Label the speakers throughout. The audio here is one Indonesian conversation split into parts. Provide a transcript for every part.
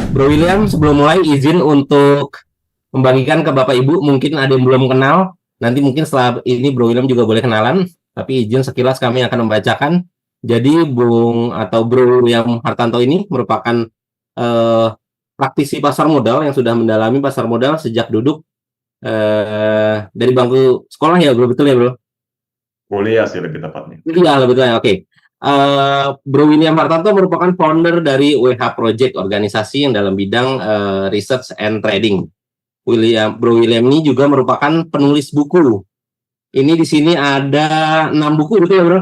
Speaker 1: Bro William, sebelum mulai izin untuk membagikan ke Bapak Ibu, mungkin ada yang belum kenal. Nanti mungkin setelah ini Bro William juga boleh kenalan, tapi izin sekilas kami akan membacakan. Jadi Bung atau Bro William Hartanto ini merupakan eh, praktisi pasar modal yang sudah mendalami pasar modal sejak duduk dari bangku sekolah ya Bro, betul ya Bro?
Speaker 2: Kuliah sih lebih tepatnya.
Speaker 1: Iya, betul ya. Oke. Bro William Hartanto merupakan founder dari WH Project, organisasi yang dalam bidang research and trading. Bro William ini juga merupakan penulis buku. Ini di sini ada 6 buku, betul ya Bro?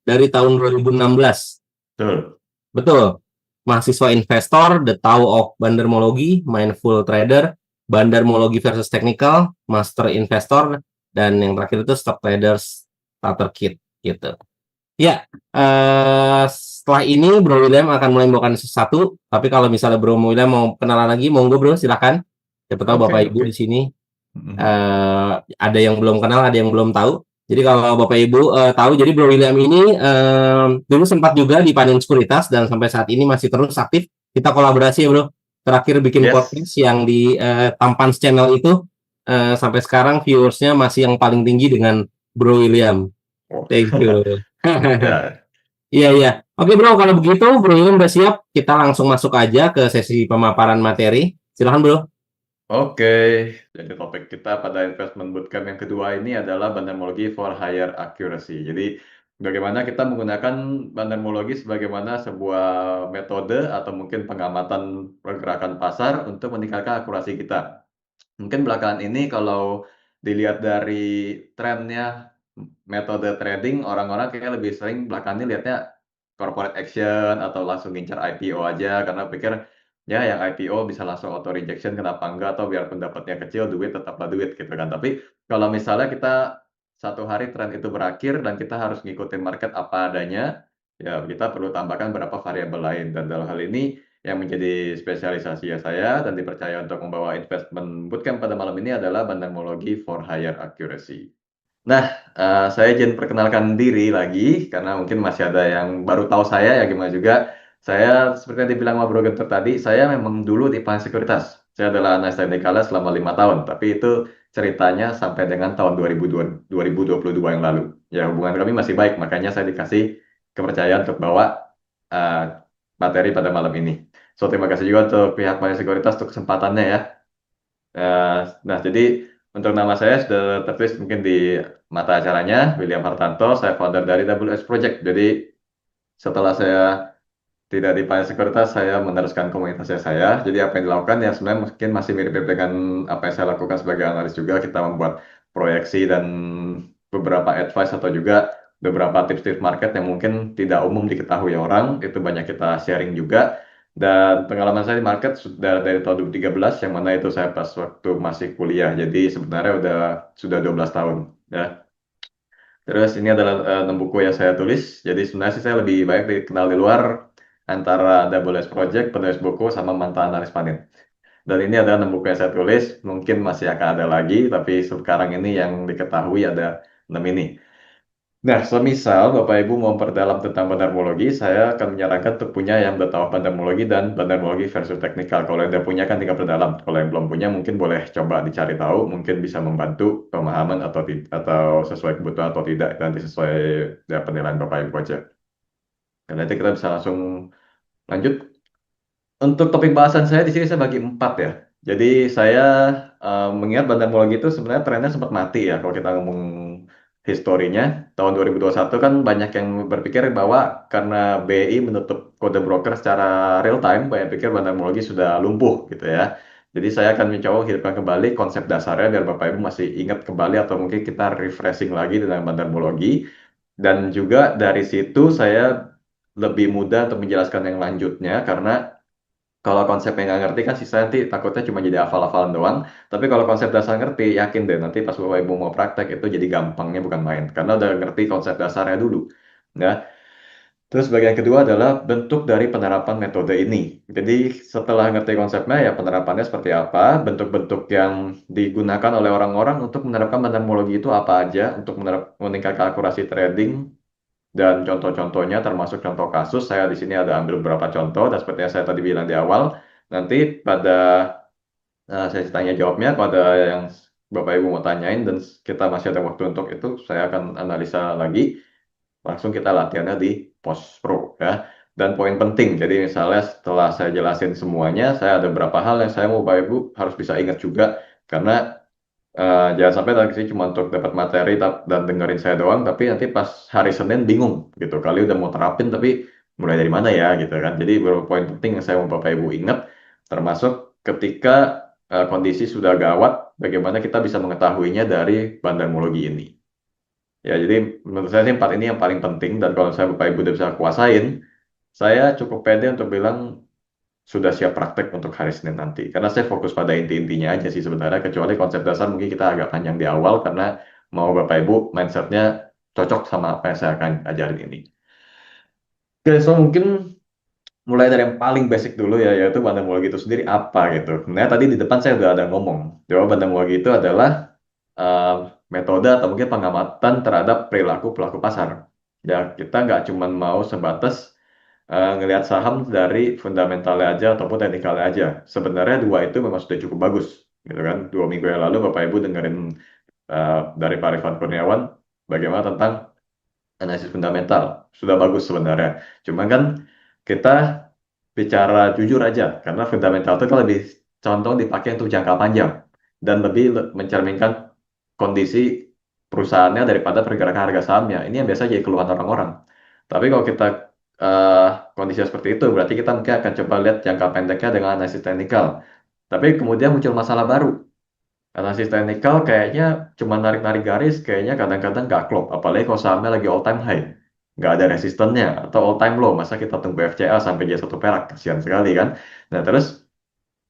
Speaker 1: Dari tahun 2016.
Speaker 2: Betul.
Speaker 1: Betul. Mahasiswa Investor, The Tao of Bandarmology, Mindful Trader, Bandarmology versus Technical, Master Investor, dan yang terakhir itu Stock Traders Starter Kit gitu. Ya, setelah ini Bro William akan mulai membawakan sesuatu. Tapi kalau misalnya Bro William mau kenalan lagi, monggo Bro, silakan. Siapa tahu
Speaker 2: Oke,
Speaker 1: Bapak Ibu
Speaker 2: oke.
Speaker 1: di sini
Speaker 2: Mhm.
Speaker 1: ada yang belum kenal, ada yang belum tahu. Jadi kalau Bapak Ibu tahu, jadi Bro William ini dulu sempat juga di Panin Sekuritas dan sampai saat ini masih terus aktif. Kita kolaborasi ya Bro. Terakhir bikin
Speaker 2: Yes.
Speaker 1: podcast yang di Tampans Channel itu sampai sekarang viewersnya masih yang paling tinggi dengan Bro William.
Speaker 2: Oh.
Speaker 1: Thank you.
Speaker 2: Ya.
Speaker 1: Iya, iya. Oke Bro, kalau begitu Bro William udah siap, kita langsung masuk aja ke sesi pemaparan materi. Silahkan Bro.
Speaker 2: Oke. Jadi topik kita pada investment bootcamp yang kedua ini adalah bandarmologi for higher accuracy. Jadi bagaimana kita menggunakan bandarmologi sebagaimana sebuah metode atau mungkin pengamatan pergerakan pasar untuk meningkatkan akurasi kita. Mungkin belakangan ini kalau dilihat dari trennya metode trading, orang-orang kayaknya lebih sering belakangan ini lihatnya corporate action atau langsung ngincar IPO aja karena pikir ya yang IPO bisa langsung auto rejection kenapa enggak atau biarpun dapatnya kecil duit tetaplah duit gitu kan. Tapi kalau misalnya kita satu hari tren itu berakhir dan kita harus ngikutin market apa adanya, ya kita perlu tambahkan beberapa variabel lain dan dalam hal ini yang menjadi spesialisasi saya dan dipercaya untuk membawa investment bootcamp pada malam ini adalah bandarmologi for higher accuracy. Nah, saya izin perkenalkan diri lagi karena mungkin masih ada yang baru tahu saya ya gimana juga. Saya seperti yang dibilang sama Bro Guntur tadi, saya memang dulu di Bank Sekuritas. Saya adalah analis teknikal selama 5 tahun, tapi itu ceritanya sampai dengan tahun 2022 yang lalu. Ya hubungan kami masih baik, makanya saya dikasih kepercayaan untuk bawa materi pada malam ini. So terima kasih juga untuk pihak Bank Sekuritas untuk kesempatannya ya. Nah, jadi untuk nama saya sudah tertulis mungkin di mata acaranya, William Hartanto, saya founder dari WS Project. Jadi setelah saya tidak di Paya Sekuritas, saya meneruskan komunitasnya saya. Jadi apa yang dilakukan ya sebenarnya mungkin masih mirip-mirip dengan apa yang saya lakukan sebagai analis juga. Kita membuat proyeksi dan beberapa advice atau juga beberapa tips-tips market yang mungkin tidak umum diketahui orang. Itu banyak kita sharing juga. Dan pengalaman saya di market sudah dari tahun 2013, yang mana itu saya pas waktu masih kuliah. Jadi sebenarnya sudah 12 tahun. Ya. Terus ini adalah 6 buku yang saya tulis. Jadi sebenarnya sih saya lebih banyak dikenal di luar antara WS Project, penulis buku, sama mantan analis panin. Dan ini adalah 6 buku yang saya tulis. Mungkin masih akan ada lagi, tapi sekarang ini yang diketahui ada 6 ini. Nah, semisal Bapak Ibu mau memperdalam tentang bandarmologi, saya akan menyarankan untuk punya yang udah tahu bandarmologi dan bandarmologi versus teknikal. Kalau yang udah punya kan tinggal perdalam. Kalau yang belum punya mungkin boleh coba dicari tahu, mungkin bisa membantu pemahaman atau sesuai kebutuhan atau tidak, nanti sesuai ya, penilaian Bapak Ibu aja. Dan nanti kita bisa langsung lanjut. Untuk topik bahasan saya di sini saya bagi 4 ya. Jadi saya mengingat bandarmologi itu sebenarnya trennya sempat mati ya kalau kita ngomong historinya. Tahun 2021 kan banyak yang berpikir bahwa karena BI menutup kode broker secara real time, banyak pikir bandarmologi sudah lumpuh gitu ya. Jadi saya akan mencoba menghidupkan kembali konsep dasarnya biar Bapak Ibu masih ingat kembali atau mungkin kita refreshing lagi tentang bandarmologi. Dan juga dari situ saya lebih mudah untuk menjelaskan yang lanjutnya karena kalau konsepnya nggak ngerti kan sisa nanti takutnya cuma jadi hafal-hafalan doang. Tapi kalau konsep dasar ngerti, yakin deh nanti pas Bapak Ibu mau praktek itu jadi gampangnya bukan main. Karena udah ngerti konsep dasarnya dulu. Ya. Terus bagian kedua adalah bentuk dari penerapan metode ini. Jadi setelah ngerti konsepnya ya penerapannya seperti apa, bentuk-bentuk yang digunakan oleh orang-orang untuk menerapkan metodologi itu apa aja untuk meningkatkan akurasi trading dan contoh-contohnya termasuk contoh kasus. Saya di sini ada ambil beberapa contoh dan seperti yang saya tadi bilang di awal, Nanti pada sesi tanya jawabnya, pada yang Bapak Ibu mau tanyain dan kita masih ada waktu untuk itu, saya akan analisa lagi. Langsung kita latihannya di Post Pro ya. Dan poin penting, jadi misalnya setelah saya jelasin semuanya, saya ada beberapa hal yang saya mau Bapak Ibu harus bisa ingat juga, karena jangan sampai tadi sih cuma untuk dapat materi dan dengerin saya doang, tapi nanti pas hari Senin bingung gitu. Kali udah mau terapin, tapi mulai dari mana ya gitu kan. Jadi beberapa poin penting yang saya mau Bapak Ibu ingat, termasuk ketika kondisi sudah gawat, bagaimana kita bisa mengetahuinya dari bandarmologi ini. Ya, jadi menurut saya sih empat ini yang paling penting, dan kalau saya Bapak Ibu udah bisa kuasain, saya cukup pede untuk bilang sudah siap praktek untuk hari Senin nanti. Karena saya fokus pada inti-intinya aja sih sebenarnya, kecuali konsep dasar mungkin kita agak panjang di awal, karena mau Bapak Ibu mindsetnya cocok sama apa yang saya akan ajarin ini. Oke, so mungkin mulai dari yang paling basic dulu ya, yaitu bandarmologi itu sendiri apa gitu. Nah, tadi di depan saya udah ada ngomong, bahwa bandarmologi itu adalah eh, metode atau mungkin pengamatan terhadap perilaku pelaku pasar. Ya, kita nggak cuma mau sebatas ngelihat saham dari fundamentalnya aja ataupun teknikalnya aja. Sebenarnya dua itu memang sudah cukup bagus, gitu kan. 2 minggu yang lalu Bapak Ibu dengerin dari Pak Rifan Kurniawan bagaimana tentang analisis fundamental. Sudah bagus sebenarnya. Cuma kan kita bicara jujur aja, karena fundamental itu kan lebih contoh dipakai untuk jangka panjang dan lebih mencerminkan kondisi perusahaannya daripada pergerakan harga sahamnya. Ini yang biasa jadi keluhan orang-orang. Tapi kalau kita eh, kondisi seperti itu, berarti kita mungkin akan coba lihat jangka pendeknya dengan analisis teknikal. Tapi kemudian muncul masalah baru. Analisis teknikal kayaknya cuma narik-narik garis, kayaknya kadang-kadang nggak klop. Apalagi kalau sahamnya lagi all time high. Nggak ada resistennya, atau all time low. Masa kita tunggu FCA sampai jadi 1 perak? Kasihan sekali kan? Nah, terus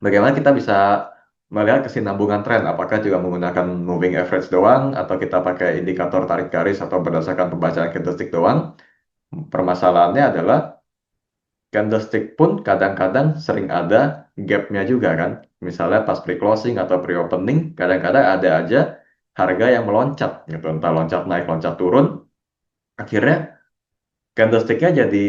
Speaker 2: bagaimana kita bisa melihat kesinambungan tren? Apakah juga menggunakan moving average doang, atau kita pakai indikator tarik garis, atau berdasarkan pembacaan candlestick doang? Permasalahannya adalah candlestick pun kadang-kadang sering ada gapnya juga kan. Misalnya pas pre-closing atau pre-opening, kadang-kadang ada aja harga yang meloncat gitu. Entah loncat naik, loncat turun. Akhirnya candlesticknya jadi,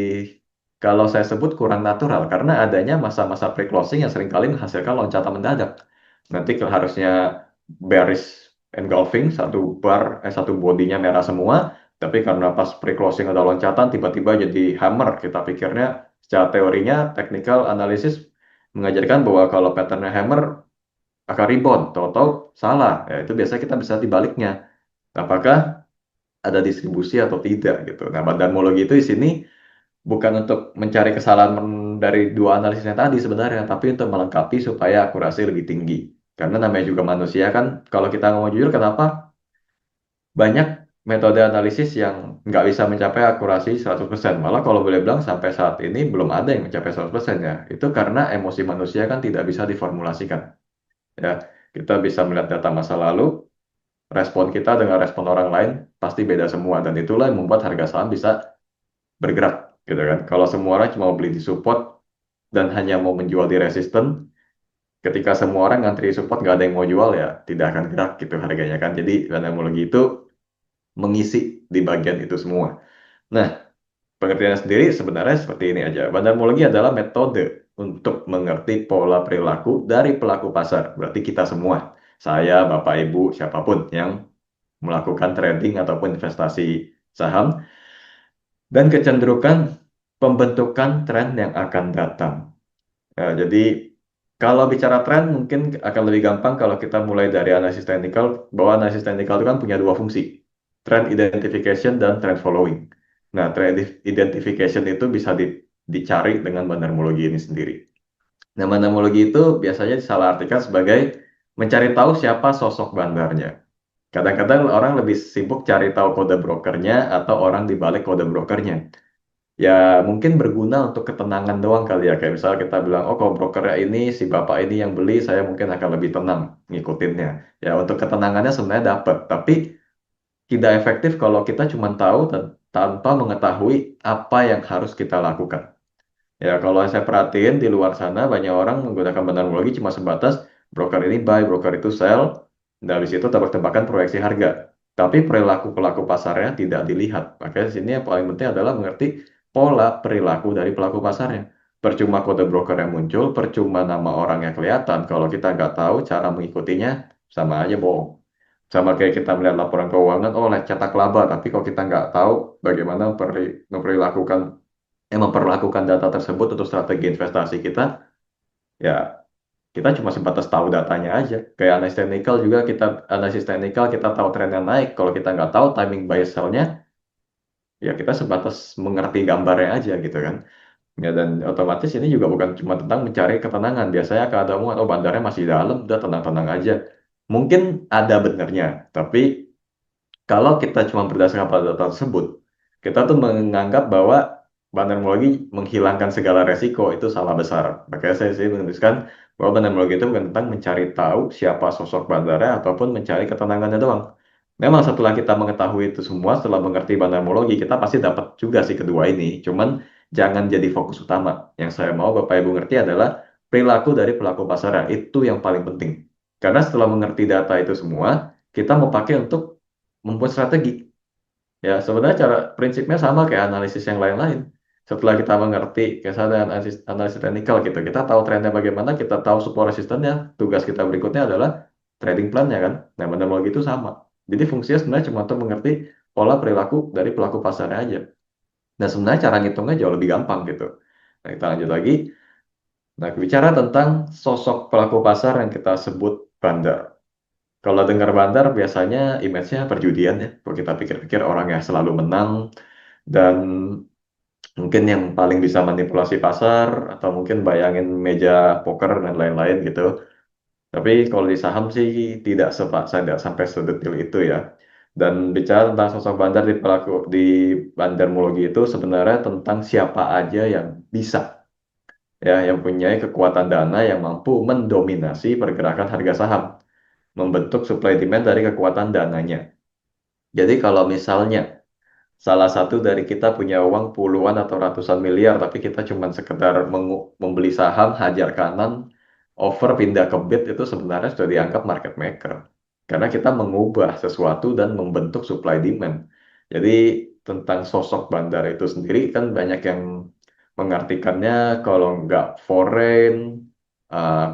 Speaker 2: kalau saya sebut, kurang natural, karena adanya masa-masa pre-closing yang seringkali menghasilkan loncatan mendadak. Nanti harusnya bearish engulfing, satu bodinya merah semua, tapi karena pas pre-closing ada loncatan, tiba-tiba jadi hammer. Kita pikirnya secara teorinya, technical analysis mengajarkan bahwa kalau patternnya hammer akan rebound, tahu-tahu salah. Ya, itu biasanya kita bisa dibaliknya. Apakah ada distribusi atau tidak gitu. Nah, bandarmologi itu di sini bukan untuk mencari kesalahan dari dua analisisnya tadi sebenarnya, tapi untuk melengkapi supaya akurasi lebih tinggi. Karena namanya juga manusia kan, kalau kita ngomong jujur, kenapa banyak metode analisis yang nggak bisa mencapai akurasi 100%. Malah kalau boleh bilang sampai saat ini belum ada yang mencapai 100% ya. Itu karena emosi manusia kan tidak bisa diformulasikan. Ya, kita bisa melihat data masa lalu, respon kita dengan respon orang lain pasti beda semua, dan itulah yang membuat harga saham bisa bergerak gitu kan. Kalau semua orang cuma mau beli di support dan hanya mau menjual di resisten, ketika semua orang ngantri support nggak ada yang mau jual, ya tidak akan gerak gitu harganya kan. Jadi anamologi itu mengisi di bagian itu semua. Nah, pengertiannya sendiri sebenarnya seperti ini aja. Bandarmologi adalah metode untuk mengerti pola perilaku dari pelaku pasar. Berarti kita semua, saya, Bapak, Ibu, siapapun yang melakukan trading ataupun investasi saham, dan kecenderungan pembentukan tren yang akan datang. Jadi kalau bicara tren mungkin akan lebih gampang kalau kita mulai dari analisis teknikal, bahwa analisis teknikal itu kan punya dua fungsi, trend identification dan trend following. Nah, trend identification itu bisa dicari dengan bandarmologi ini sendiri. Nah, bandarmologi itu biasanya disalahartikan sebagai mencari tahu siapa sosok bandarnya. Kadang-kadang orang lebih sibuk cari tahu kode brokernya atau orang di balik kode brokernya. Ya, mungkin berguna untuk ketenangan doang kali ya. Kayak misalnya kita bilang, oh kalau brokernya ini, si bapak ini yang beli, saya mungkin akan lebih tenang ngikutinnya. Ya, untuk ketenangannya sebenarnya dapat. Tapi tidak efektif kalau kita cuma tahu tanpa mengetahui apa yang harus kita lakukan. Ya, kalau saya perhatiin di luar sana, banyak orang menggunakan bandarmologi cuma sebatas broker ini buy, broker itu sell. Dan habis itu tebak-tebakan proyeksi harga. Tapi perilaku pelaku pasarnya tidak dilihat. Makanya di sini yang paling penting adalah mengerti pola perilaku dari pelaku pasarnya. Percuma kode broker yang muncul, percuma nama orang yang kelihatan. Kalau kita nggak tahu cara mengikutinya, sama aja bohong. Sama kayak kita melihat laporan keuangan, oh cetak laba, tapi kalau kita nggak tahu bagaimana memperlakukan data tersebut untuk strategi investasi kita, ya kita cuma sebatas tahu datanya aja. Kayak analisis teknikal kita tahu trennya naik. Kalau kita nggak tahu timing buy sell-nya, ya kita sebatas mengerti gambarnya aja gitu kan. Ya, dan otomatis ini juga bukan cuma tentang mencari ketenangan. Biasanya akan ada omongan, oh bandarnya masih dalam, udah tenang-tenang aja. Mungkin ada benernya, tapi kalau kita cuma berdasarkan pada data tersebut, kita tuh menganggap bahwa bandarmologi menghilangkan segala resiko, itu salah besar. Makanya saya sih menuliskan bahwa bandarmologi itu bukan tentang mencari tahu siapa sosok bandarnya ataupun mencari ketenangannya doang. Memang setelah kita mengetahui itu semua, setelah mengerti bandarmologi, kita pasti dapat juga sih kedua ini. Cuman jangan jadi fokus utama. Yang saya mau Bapak Ibu ngerti adalah perilaku dari pelaku pasarnya. Itu yang paling penting. Karena setelah mengerti data itu semua, kita mau pakai untuk membuat strategi. Ya, sebenarnya cara prinsipnya sama kayak analisis yang lain-lain. Setelah kita mengerti kesadaran analisis teknikal gitu, kita tahu trennya bagaimana, kita tahu support resistennya, tugas kita berikutnya adalah trading plan-nya kan. Nah, benar itu sama. Jadi fungsinya sebenarnya cuma untuk mengerti pola perilaku dari pelaku pasarnya aja. Nah, sebenarnya cara ngitungnya jauh lebih gampang gitu. Nah, kita lanjut lagi. Nah, bicara tentang sosok pelaku pasar yang kita sebut bandar. Kalau dengar bandar biasanya image-nya perjudian ya. Kalau kita pikir-pikir orang yang selalu menang dan mungkin yang paling bisa manipulasi pasar atau mungkin bayangin meja poker dan lain-lain gitu. Tapi kalau di saham sih saya tidak sampai sedetil itu ya. Dan bicara tentang sosok bandar di bandarmologi itu sebenarnya tentang siapa aja yang bisa ya yang punya kekuatan dana yang mampu mendominasi pergerakan harga saham, membentuk supply demand dari kekuatan dananya. Jadi kalau misalnya salah satu dari kita punya uang puluhan atau ratusan miliar, tapi kita cuma sekedar membeli saham, hajar kanan, over pindah ke bid, itu sebenarnya sudah dianggap market maker. Karena kita mengubah sesuatu dan membentuk supply demand. Jadi tentang sosok bandar itu sendiri kan banyak yang mengartikannya kalau nggak foreign,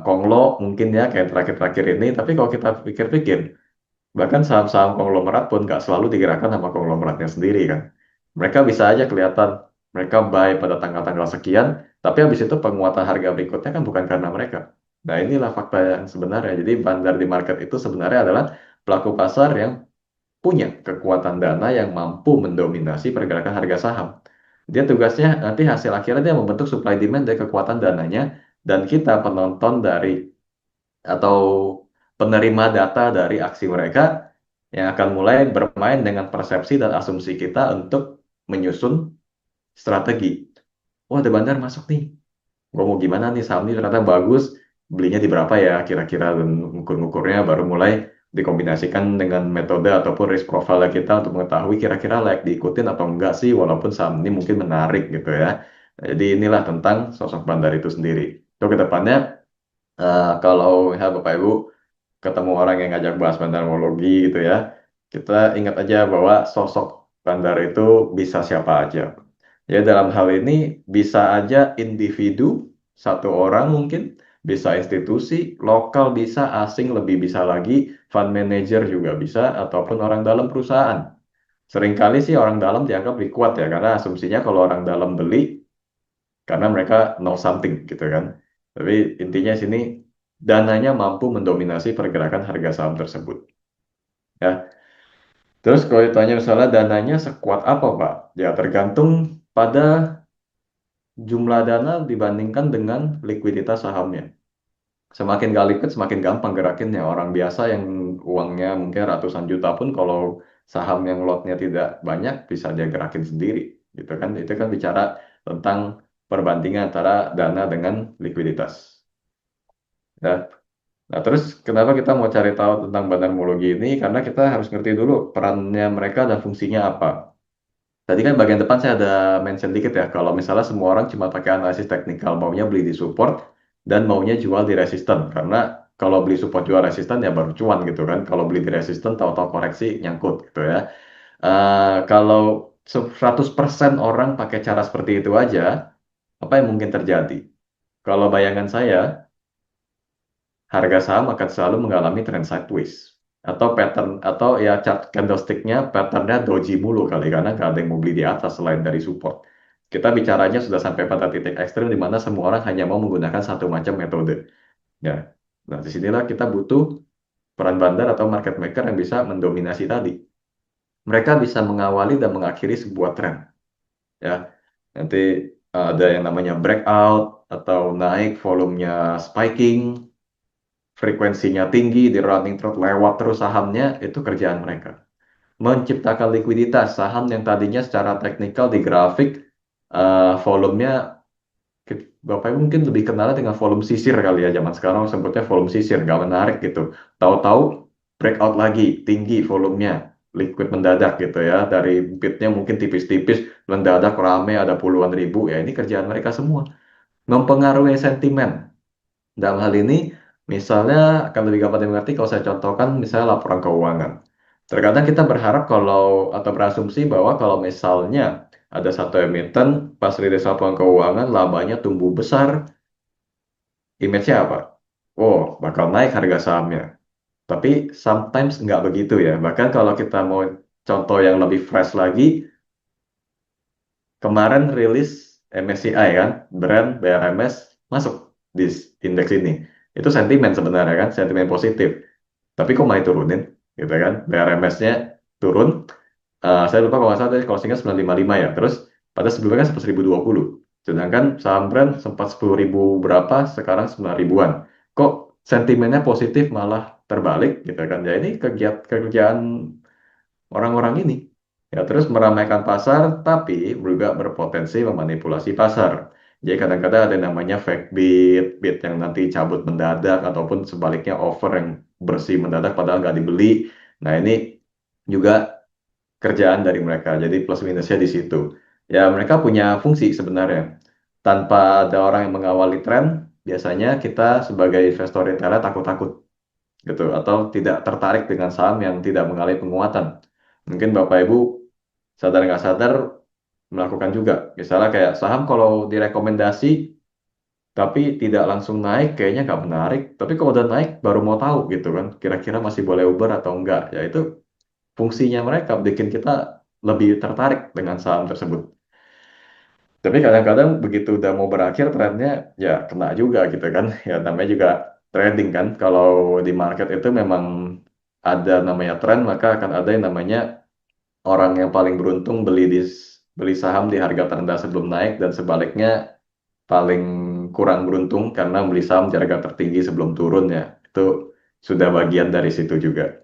Speaker 2: konglo mungkin ya kayak terakhir-terakhir ini. Tapi kalau kita pikir-pikir, bahkan saham-saham konglomerat pun nggak selalu digerakkan sama konglomeratnya sendiri kan. Mereka bisa aja kelihatan mereka buy pada tanggal-tanggal sekian, tapi habis itu penguatan harga berikutnya kan bukan karena mereka. Nah inilah fakta yang sebenarnya. Jadi bandar di market itu sebenarnya adalah pelaku pasar yang punya kekuatan dana yang mampu mendominasi pergerakan harga saham. Dia tugasnya nanti hasil akhirnya dia membentuk supply demand dari kekuatan dananya dan kita penonton dari atau penerima data dari aksi mereka yang akan mulai bermain dengan persepsi dan asumsi kita untuk menyusun strategi. Oh, ada bandar masuk nih. Gue mau gimana nih saham ini ternyata bagus. Belinya di berapa ya kira-kira dan ngukur-ngukurnya baru mulai dikombinasikan dengan metode ataupun risk profile kita untuk mengetahui kira-kira layak diikutin atau enggak sih walaupun saham ini mungkin menarik gitu ya. Nah, jadi inilah tentang sosok bandar itu sendiri. Untuk kedepannya kalau ya Bapak Ibu ketemu orang yang ngajak bahas bandarmologi gitu ya, kita ingat aja bahwa sosok bandar itu bisa siapa aja. Ya dalam hal ini bisa aja individu, satu orang mungkin, bisa institusi, lokal bisa, asing lebih bisa lagi, fund manager juga bisa, ataupun orang dalam perusahaan. Seringkali sih orang dalam dianggap lebih kuat ya, karena asumsinya kalau orang dalam beli, karena mereka know something gitu kan. Tapi intinya sini dananya mampu mendominasi pergerakan harga saham tersebut. Ya, terus kalau ditanya misalnya dananya sekuat apa, Pak? Ya tergantung pada jumlah dana dibandingkan dengan likuiditas sahamnya. Semakin gak liquid, semakin gampang gerakinnya. Orang biasa yang uangnya mungkin ratusan juta pun kalau saham yang lotnya tidak banyak bisa dia gerakin sendiri, gitu kan? Itu kan bicara tentang perbandingan antara dana dengan likuiditas. Ya. Nah, terus kenapa kita mau cari tahu tentang bandarmologi ini? Karena kita harus ngerti dulu perannya mereka dan fungsinya apa. Tadi kan bagian depan saya ada mention dikit ya, kalau misalnya semua orang cuma pakai analisis teknikal, maunya beli di support dan maunya jual di resisten. Karena kalau beli support jual resisten ya baru cuan gitu kan. Kalau beli di resisten tahu-tahu koreksi nyangkut gitu ya. Kalau 100% orang pakai cara seperti itu aja, apa yang mungkin terjadi? Kalau bayangan saya, harga saham akan selalu mengalami trend sideways atau pattern atau ya chart candlestick-nya patternnya doji mulu kali karena nggak ada yang mau beli di atas selain dari support. Kita bicaranya sudah sampai pada titik ekstrim di mana semua orang hanya mau menggunakan satu macam metode. Ya, nah disinilah kita butuh peran bandar atau market maker yang bisa mendominasi tadi. Mereka bisa mengawali dan mengakhiri sebuah tren. Ya, nanti ada yang namanya breakout atau naik volumenya spiking, frekuensinya tinggi, di running trade lewat terus sahamnya, itu kerjaan mereka. Menciptakan likuiditas, saham yang tadinya secara teknikal di grafik, volumenya, Bapak Ibu mungkin lebih kenal dengan volume sisir kali ya, zaman sekarang sebutnya volume sisir, nggak menarik gitu. Tahu-tahu breakout lagi, tinggi volumenya, liquid mendadak gitu ya, dari bidnya mungkin tipis-tipis, mendadak rame ada puluhan ribu, ya ini kerjaan mereka semua. Mempengaruhi sentimen. Dalam hal ini, misalnya akan lebih gampang dimengerti kalau saya contohkan misalnya laporan keuangan. Terkadang kita berharap kalau atau berasumsi bahwa kalau misalnya ada satu emiten pas rilis laporan keuangan labanya tumbuh besar, image-nya apa? Oh, bakal naik harga sahamnya. Tapi sometimes nggak begitu ya. Bahkan kalau kita mau contoh yang lebih fresh lagi, kemarin rilis MSCI kan, brand BRMS masuk di indeks ini. Itu sentimen sebenarnya kan, sentimen positif. Tapi kok malah turunin, gitu kan? BRMS-nya turun. Saya lupa kalau nggak salah tadi closing-nya 955 ya. Terus pada sebelumnya kan sempat 1020. Sedangkan saham brand sempat 10.000 berapa, sekarang 9 ribuan. Kok sentimennya positif malah terbalik gitu kan? Ya ini kerjaan orang-orang ini. Ya, terus meramaikan pasar, tapi juga berpotensi memanipulasi pasar. Jadi kadang-kadang ada yang namanya fake bid, bid yang nanti cabut mendadak, ataupun sebaliknya over yang bersih mendadak padahal nggak dibeli. Nah ini juga kerjaan dari mereka. Jadi plus minusnya di situ. Ya mereka punya fungsi sebenarnya. Tanpa ada orang yang mengawali tren, biasanya kita sebagai investor retail takut-takut gitu atau tidak tertarik dengan saham yang tidak mengalami penguatan. Mungkin Bapak Ibu sadar nggak sadar melakukan juga. Misalnya kayak saham kalau direkomendasi tapi tidak langsung naik kayaknya nggak menarik. Tapi kalau udah naik baru mau tahu gitu kan. Kira-kira masih boleh Uber atau enggak. Ya itu fungsinya mereka bikin kita lebih tertarik dengan saham tersebut. Tapi kadang-kadang begitu udah mau berakhir trennya ya kena juga gitu kan. Ya namanya juga trading kan. Kalau di market itu memang ada namanya tren maka akan ada yang namanya orang yang paling beruntung beli saham di harga terendah sebelum naik dan sebaliknya paling kurang beruntung karena beli saham di harga tertinggi sebelum turun ya. Itu sudah bagian dari situ juga.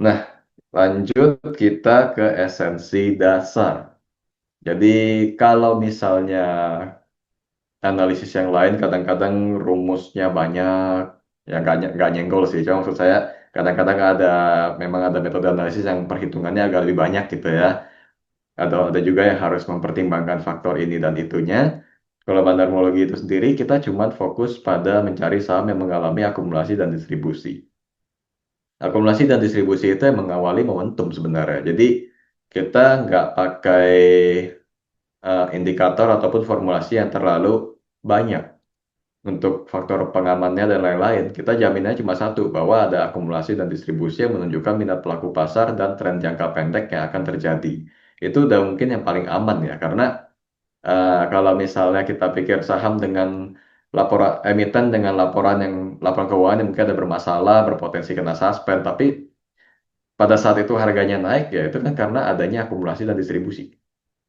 Speaker 2: Nah, lanjut kita ke esensi dasar. Jadi kalau misalnya analisis yang lain kadang-kadang rumusnya banyak, ya nggak nyenggol sih. Cuma maksud saya kadang-kadang memang ada metode analisis yang perhitungannya agak lebih banyak gitu ya. Ada juga yang harus mempertimbangkan faktor ini dan itunya. Kalau bandarmologi itu sendiri, kita cuma fokus pada mencari saham yang mengalami akumulasi dan distribusi. Akumulasi dan distribusi itu yang mengawali momentum sebenarnya. Jadi kita nggak pakai indikator ataupun formulasi yang terlalu banyak untuk faktor pengamannya dan lain-lain. Kita jaminnya cuma satu, bahwa ada akumulasi dan distribusi yang menunjukkan minat pelaku pasar dan tren jangka pendek yang akan terjadi. Itu udah mungkin yang paling aman ya, karena kalau misalnya kita pikir saham dengan laporan emiten dengan laporan keuangan yang mungkin ada bermasalah, berpotensi kena suspend, tapi pada saat itu harganya naik ya itu kan karena adanya akumulasi dan distribusi.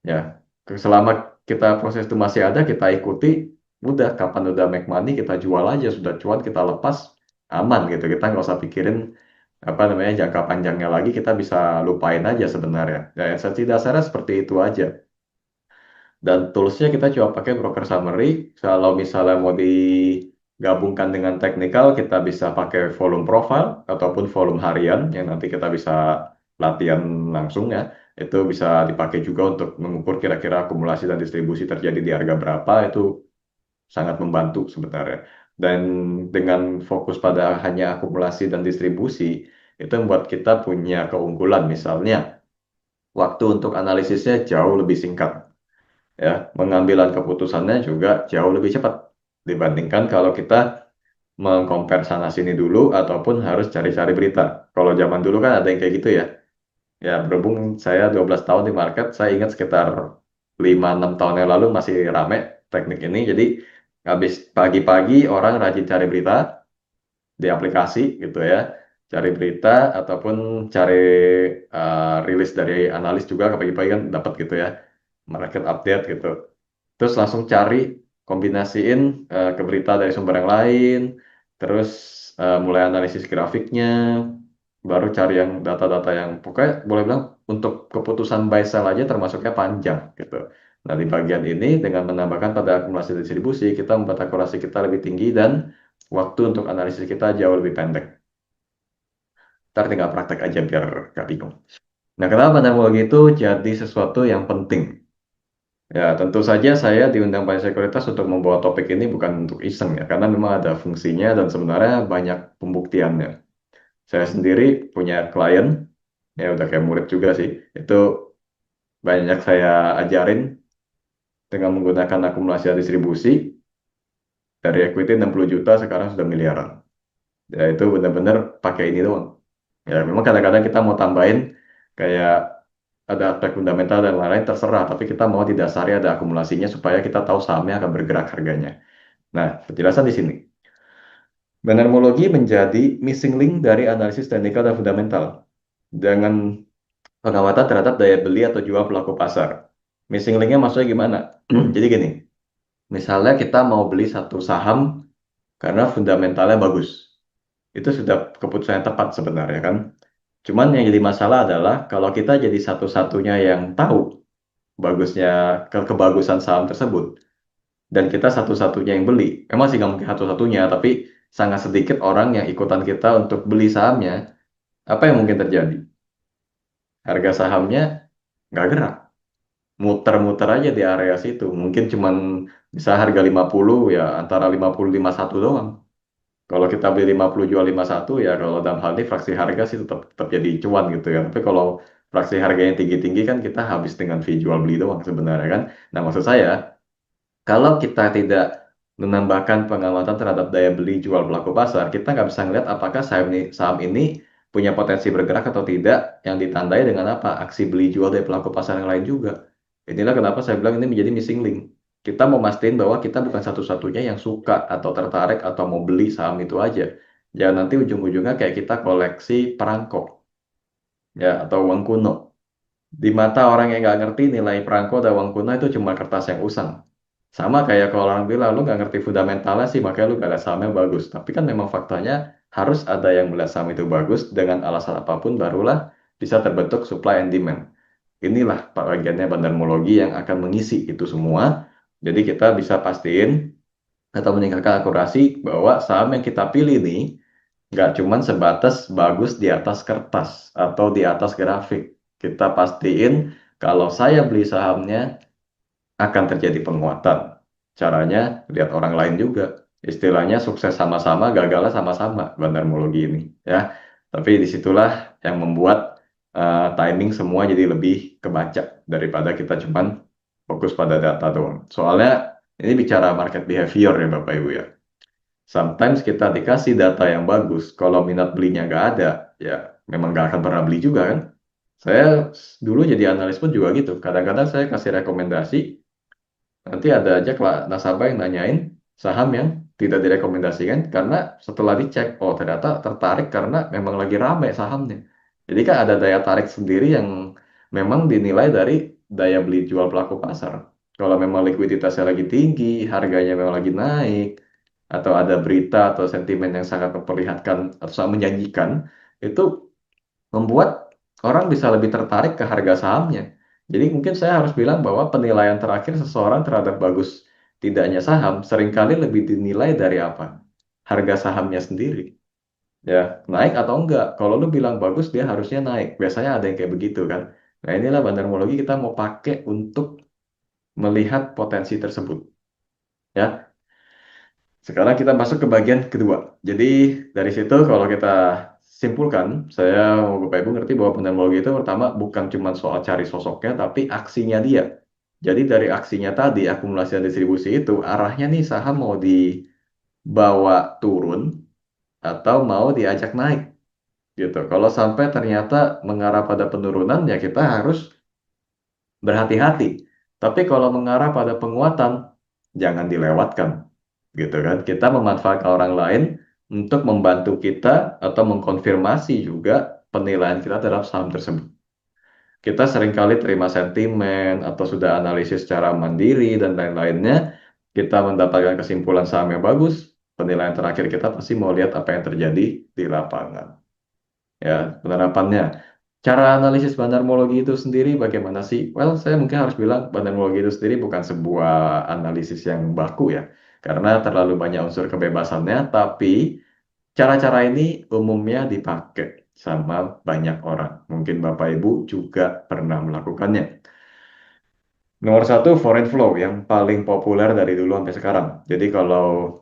Speaker 2: Ya, selama kita proses itu masih ada, kita ikuti, udah kapan udah make money kita jual aja, sudah cuan kita lepas, aman gitu. Kita nggak usah pikirin apa namanya jangka panjangnya lagi, kita bisa lupain aja sebenarnya. Ya, esensi dasarnya seperti itu aja. Dan toolsnya kita coba pakai broker summary. Kalau misalnya mau digabungkan dengan teknikal, kita bisa pakai volume profile ataupun volume harian yang nanti kita bisa latihan langsung ya. Itu bisa dipakai juga untuk mengukur kira-kira akumulasi dan distribusi terjadi di harga berapa. Itu sangat membantu sebenarnya. Dan dengan fokus pada hanya akumulasi dan distribusi, itu membuat kita punya keunggulan. Misalnya, waktu untuk analisisnya jauh lebih singkat. Ya, pengambilan keputusannya juga jauh lebih cepat dibandingkan kalau kita mengcompare sana sini dulu ataupun harus cari-cari berita. Kalau zaman dulu kan ada yang kayak gitu ya. Ya, berhubung saya 12 tahun di market, saya ingat sekitar 5-6 tahun yang lalu masih rame teknik ini. Jadi, habis pagi-pagi orang rajin cari berita di aplikasi gitu ya. Cari berita ataupun cari rilis dari analis juga pagi-pagi kan dapat gitu ya. Market update gitu. Terus langsung cari, kombinasiin ke berita dari sumber yang lain, terus mulai analisis grafiknya, baru cari yang data-data yang pokoknya boleh bilang untuk keputusan buy sell aja termasuknya panjang gitu. Nah, di bagian ini dengan menambahkan pada akumulasi distribusi, kita membuat akurasi kita lebih tinggi dan waktu untuk analisis kita jauh lebih pendek. Ntar tinggal praktek aja biar gak bingung. Nah, kenapa teknologi itu jadi sesuatu yang penting? Ya, tentu saja saya diundang Bank Sekuritas untuk membawa topik ini bukan untuk iseng ya, karena memang ada fungsinya dan sebenarnya banyak pembuktiannya. Saya sendiri punya klien, ya udah kayak murid juga sih, itu banyak saya ajarin dengan menggunakan akumulasi dan distribusi, dari equity 60 juta sekarang sudah miliaran. Ya itu benar-benar pakai ini doang. Ya memang kadang-kadang kita mau tambahin kayak ada aspek fundamental dan lain-lain terserah, tapi kita mau didasari ada akumulasinya supaya kita tahu sahamnya akan bergerak harganya. Nah, penjelasan di sini. Benermologi menjadi missing link dari analisis teknikal dan fundamental dengan pengamatan terhadap daya beli atau jual pelaku pasar. Missing linknya maksudnya gimana? Jadi gini, misalnya kita mau beli satu saham karena fundamentalnya bagus. Itu sudah keputusan yang tepat sebenarnya kan. Cuman yang jadi masalah adalah kalau kita jadi satu-satunya yang tahu bagusnya kebagusan saham tersebut dan kita satu-satunya yang beli. Memang sih nggak mungkin satu-satunya, tapi sangat sedikit orang yang ikutan kita untuk beli sahamnya. Apa yang mungkin terjadi? Harga sahamnya nggak gerak, muter-muter aja di area situ. Mungkin cuman bisa harga 50 ya antara 50 51 doang. Kalau kita beli 50 jual 51 ya kalau dalam hal ini fraksi harga sih tetap tetap jadi cuan gitu ya. Tapi kalau fraksi harganya tinggi-tinggi kan kita habis dengan fee jual beli doang sebenarnya kan. Nah, maksud saya kalau kita tidak menambahkan pengamatan terhadap daya beli jual pelaku pasar, kita nggak bisa ngeliat apakah saham ini punya potensi bergerak atau tidak, yang ditandai dengan apa? Aksi beli jual dari pelaku pasar yang lain juga. Inilah kenapa saya bilang ini menjadi missing link. Kita mau mastiin bahwa kita bukan satu-satunya yang suka atau tertarik atau mau beli saham itu aja. Jangan nanti ujung-ujungnya kayak kita koleksi perangko, ya, atau uang kuno. Di mata orang yang nggak ngerti nilai perangko dan uang kuno itu cuma kertas yang usang. Sama kayak kalau orang bilang, lu nggak ngerti fundamentalnya sih, makanya lu gak ada sahamnya bagus. Tapi kan memang faktanya harus ada yang melihat saham itu bagus, dengan alasan apapun barulah bisa terbentuk supply and demand. Inilah bagiannya bandarmologi yang akan mengisi itu semua. Jadi kita bisa pastiin atau meningkatkan akurasi bahwa saham yang kita pilih nih nggak cuma sebatas bagus di atas kertas atau di atas grafik. Kita pastiin kalau saya beli sahamnya akan terjadi penguatan. Caranya lihat orang lain juga. Istilahnya sukses sama-sama, gagalnya sama-sama bandarmologi ini, ya. Tapi disitulah yang membuat timing semua jadi lebih kebaca daripada kita cuman fokus pada data doang. Soalnya ini bicara market behavior ya Bapak Ibu ya. Sometimes kita dikasih data yang bagus, kalau minat belinya nggak ada, ya memang nggak akan pernah beli juga kan. Saya dulu jadi analis pun juga gitu. Kadang-kadang saya kasih rekomendasi, nanti ada aja nasabah yang nanyain saham yang tidak direkomendasikan karena setelah dicek, oh ternyata tertarik karena memang lagi rame sahamnya. Jadi kan ada daya tarik sendiri yang memang dinilai dari daya beli jual pelaku pasar. Kalau memang likuiditasnya lagi tinggi, harganya memang lagi naik, atau ada berita atau sentimen yang sangat memperlihatkan atau sangat menjanjikan, itu membuat orang bisa lebih tertarik ke harga sahamnya. Jadi mungkin saya harus bilang bahwa penilaian terakhir seseorang terhadap bagus tidaknya saham seringkali lebih dinilai dari apa? Harga sahamnya sendiri. Ya, naik atau enggak. Kalau lu bilang bagus, dia harusnya naik. Biasanya ada yang kayak begitu kan. Nah, inilah bandarmologi kita mau pakai untuk melihat potensi tersebut. Ya, sekarang kita masuk ke bagian kedua. Jadi dari situ kalau kita simpulkan, saya mau Bapak Ibu ngerti bahwa fenomenologi itu pertama bukan cuma soal cari sosoknya, tapi aksinya dia. Jadi dari aksinya tadi, akumulasi dan distribusi itu, arahnya nih saham mau dibawa turun atau mau diajak naik gitu. Kalau sampai ternyata mengarah pada penurunan, ya kita harus berhati-hati. Tapi kalau mengarah pada penguatan, jangan dilewatkan gitu kan. Kita memanfaatkan orang lain untuk membantu kita atau mengkonfirmasi juga penilaian kita terhadap saham tersebut. Kita seringkali terima sentimen atau sudah analisis secara mandiri dan lain-lainnya, kita mendapatkan kesimpulan saham yang bagus, penilaian terakhir kita pasti mau lihat apa yang terjadi di lapangan. Ya, penerapannya. Cara analisis bandarmologi itu sendiri bagaimana sih? Well, saya mungkin harus bilang bandarmologi itu sendiri bukan sebuah analisis yang baku ya, karena terlalu banyak unsur kebebasannya, tapi cara-cara ini umumnya dipakai sama banyak orang. Mungkin Bapak Ibu juga pernah melakukannya. Nomor satu, foreign flow yang paling populer dari dulu sampai sekarang. Jadi kalau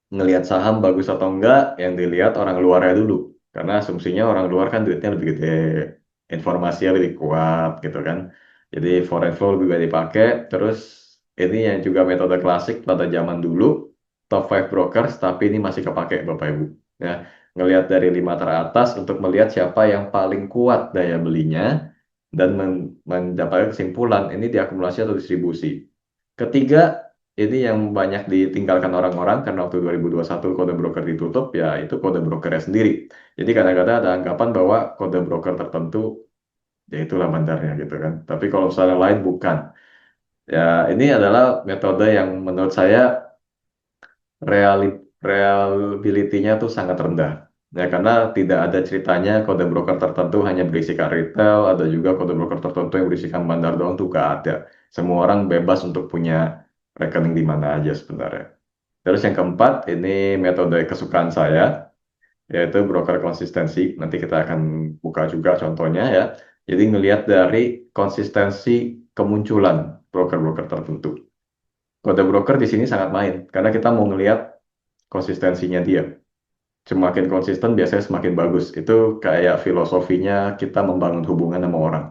Speaker 2: ngelihat saham bagus atau enggak, yang dilihat orang luarnya dulu. Karena asumsinya orang luar kan duitnya lebih gede, informasinya lebih kuat gitu kan. Jadi foreign flow lebih banyak dipakai. Terus ini yang juga metode klasik pada zaman dulu, top 5 brokers, tapi ini masih kepake Bapak Ibu. Ya, ngelihat dari 5 teratas untuk melihat siapa yang paling kuat daya belinya dan mendapatkan kesimpulan ini diakumulasi atau distribusi. Ketiga, ini yang banyak ditinggalkan orang-orang karena waktu 2021 kode broker ditutup, ya itu kode brokernya sendiri. Jadi kadang-kadang ada anggapan bahwa kode broker tertentu, ya itulah bandarnya gitu kan. Tapi kalau misalnya lain bukan. Ya ini adalah metode yang menurut saya reliability-nya tuh sangat rendah. Ya, karena tidak ada ceritanya kode broker tertentu hanya berisikan retail, ada juga kode broker tertentu yang berisikan bandar doang tuh gak ada. Semua orang bebas untuk punya rekening di mana aja sebenarnya. Terus yang keempat, ini metode kesukaan saya, yaitu broker konsistensi. Nanti kita akan buka juga contohnya ya. Jadi ngelihat dari konsistensi kemunculan broker-broker tertentu. Kode broker di sini sangat main, karena kita mau ngelihat konsistensinya dia. Semakin konsisten biasanya semakin bagus. Itu kayak filosofinya kita membangun hubungan sama orang.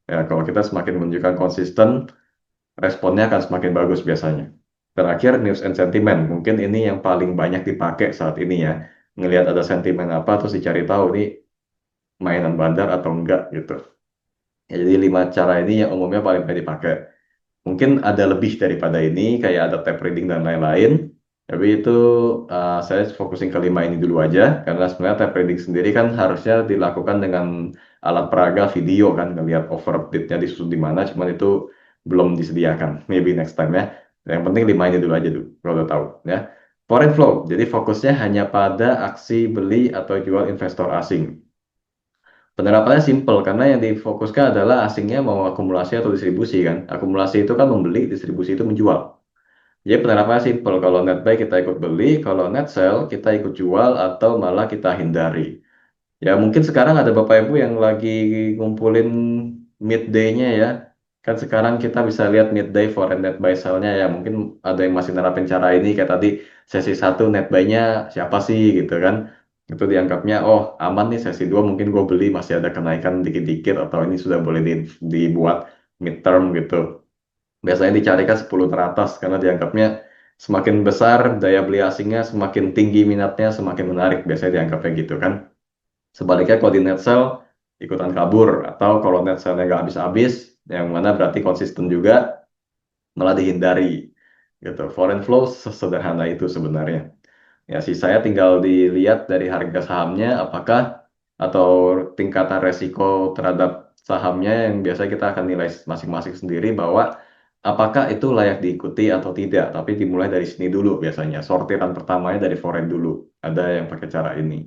Speaker 2: Ya, kalau kita semakin menunjukkan konsisten, responnya akan semakin bagus biasanya. Terakhir, news and sentiment. Mungkin ini yang paling banyak dipakai saat ini ya. Ngelihat ada sentimen apa, terus dicari tahu ini mainan bandar atau enggak gitu. Ya, jadi 5 cara ini yang umumnya paling banyak dipakai. Mungkin ada lebih daripada ini, kayak ada tape reading dan lain-lain. Tapi itu saya fokusin ke 5 ini dulu aja, karena sebenarnya tape reading sendiri kan harusnya dilakukan dengan alat peraga video kan, ngelihat overbidnya disusun di mana, cuman itu belum disediakan. Maybe next time ya. Yang penting 5 ini dulu aja dulu, kalau udah tahu ya. Foreign flow, jadi fokusnya hanya pada aksi beli atau jual investor asing. Penerapannya simple karena yang difokuskan adalah asingnya mau akumulasi atau distribusi kan. Akumulasi itu kan membeli, distribusi itu menjual. Jadi penerapannya simple. Kalau net buy kita ikut beli, kalau net sell kita ikut jual atau malah kita hindari. Ya mungkin sekarang ada Bapak Ibu yang lagi ngumpulin midday-nya ya. Kan sekarang kita bisa lihat midday foreign net buy sell-nya ya. Mungkin ada yang masih nerapin cara ini kayak tadi sesi 1 net buy-nya siapa sih gitu kan. Itu dianggapnya oh aman nih sesi 2 mungkin gue beli masih ada kenaikan dikit-dikit atau ini sudah boleh dibuat midterm gitu. Biasanya dicarikan 10 teratas karena dianggapnya semakin besar daya beli asingnya, semakin tinggi minatnya, semakin menarik. Biasanya dianggapnya gitu kan. Sebaliknya kalau di net sell ikutan kabur atau kalau net sell nggak habis-habis, yang mana berarti konsisten juga malah dihindari gitu. Foreign flow sesederhana itu sebenarnya. Ya sih saya tinggal dilihat dari harga sahamnya apakah atau tingkatan resiko terhadap sahamnya yang biasa kita akan nilai masing-masing sendiri bahwa apakah itu layak diikuti atau tidak. Tapi dimulai dari sini dulu biasanya. Sortiran pertamanya dari foreign dulu. Ada yang pakai cara ini.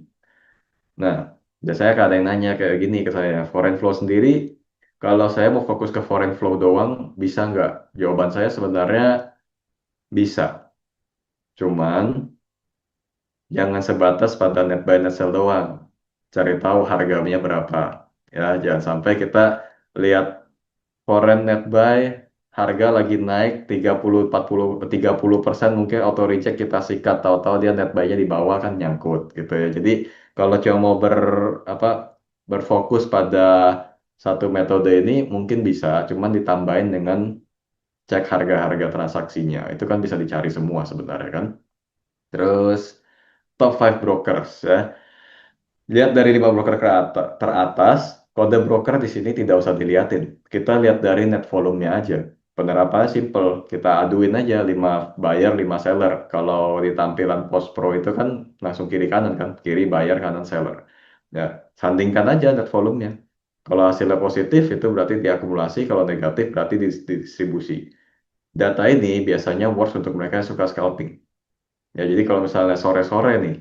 Speaker 2: Nah, biasanya ada yang nanya kayak gini ke saya, foreign flow sendiri, kalau saya mau fokus ke foreign flow doang, bisa nggak? Jawaban saya sebenarnya bisa. Cuman, jangan sebatas pada net buy net sell doang. Cari tahu harganya berapa. Ya, jangan sampai kita lihat foreign net buy, harga lagi naik 30, 40, 30% mungkin auto reject kita sikat. Tahu-tahu dia net buy-nya di bawah kan nyangkut gitu ya. Jadi, kalau cuma mau apa berfokus pada satu metode ini mungkin bisa, cuman ditambahin dengan cek harga-harga transaksinya. Itu kan bisa dicari semua sebenarnya kan. Terus top 5 brokers ya. Lihat dari 5 broker teratas, kode broker di sini tidak usah dilihatin. Kita lihat dari net volume-nya aja. Penerapannya simple, kita aduin aja 5 buyer, 5 seller. Kalau di tampilan post pro itu kan langsung kiri kanan kan, kiri buyer, kanan seller. Ya, sandingkan aja net volume-nya. Kalau hasilnya positif itu berarti diakumulasi, kalau negatif berarti didistribusi. Data ini biasanya works untuk mereka yang suka scalping. Ya, jadi kalau misalnya sore-sore nih,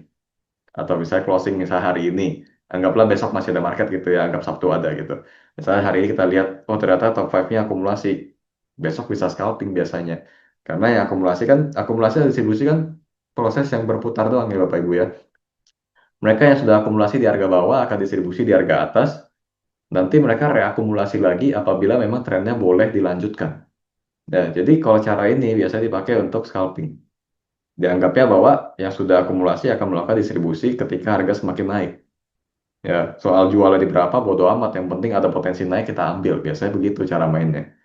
Speaker 2: atau misalnya closing misalnya hari ini, anggaplah besok masih ada market gitu ya, anggap Sabtu ada gitu. Misalnya hari ini kita lihat, oh ternyata top 5-nya akumulasi, besok bisa scalping biasanya. Karena yang akumulasi dan distribusi kan proses yang berputar doang ya Bapak Ibu ya. Mereka yang sudah akumulasi di harga bawah akan distribusi di harga atas, nanti mereka reakumulasi lagi apabila memang trennya boleh dilanjutkan. Nah, jadi kalau cara ini biasanya dipakai untuk scalping. Dianggapnya bahwa yang sudah akumulasi akan melakukan distribusi ketika harga semakin naik. Ya, soal jualnya di berapa, bodo amat. Yang penting ada potensi naik, kita ambil. Biasanya begitu cara mainnya.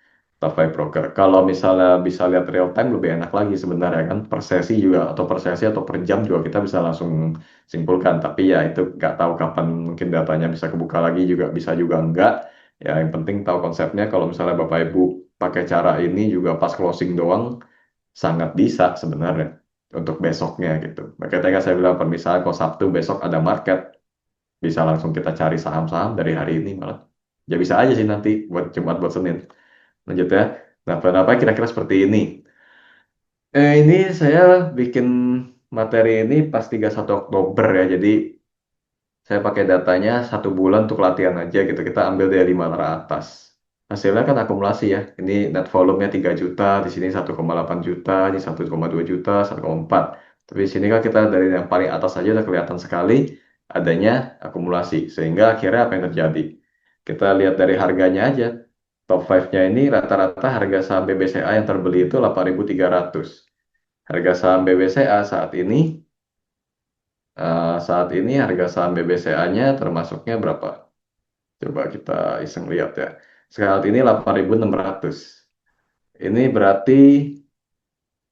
Speaker 2: Top 5 broker. Kalau misalnya bisa lihat real time, lebih enak lagi sebenarnya kan. Per sesi juga, atau per sesi atau per jam juga kita bisa langsung simpulkan. Tapi ya itu nggak tahu kapan mungkin datanya bisa kebuka lagi juga, bisa juga enggak. Ya, yang penting tahu konsepnya. Kalau misalnya Bapak Ibu pakai cara ini juga pas closing doang, sangat bisa sebenarnya untuk besoknya gitu. Makanya tadi kan saya bilang, misalnya kalau Sabtu besok ada market, bisa langsung kita cari saham-saham dari hari ini malah. Ya bisa aja sih nanti buat Jumat buat Senin. Lanjut ya. Nah, kenapa kira-kira seperti ini? Ini saya bikin materi ini pas 31 Oktober ya. Jadi saya pakai datanya 1 bulan untuk latihan aja gitu. Kita ambil dari 5 teratas. Hasilnya kan akumulasi ya. Ini net volume-nya 3 juta, di sini 1,8 juta, ini 1,2 juta, 1,4. Tapi di sini kan kita dari yang paling atas aja udah kelihatan sekali adanya akumulasi. Sehingga akhirnya apa yang terjadi? Kita lihat dari harganya aja. Top 5-nya ini rata-rata harga saham BBCA yang terbeli itu 8.300. Harga saham BBCA saat ini harga saham BBCA-nya termasuknya berapa? Coba kita iseng lihat ya. Saat ini 8.600. Ini berarti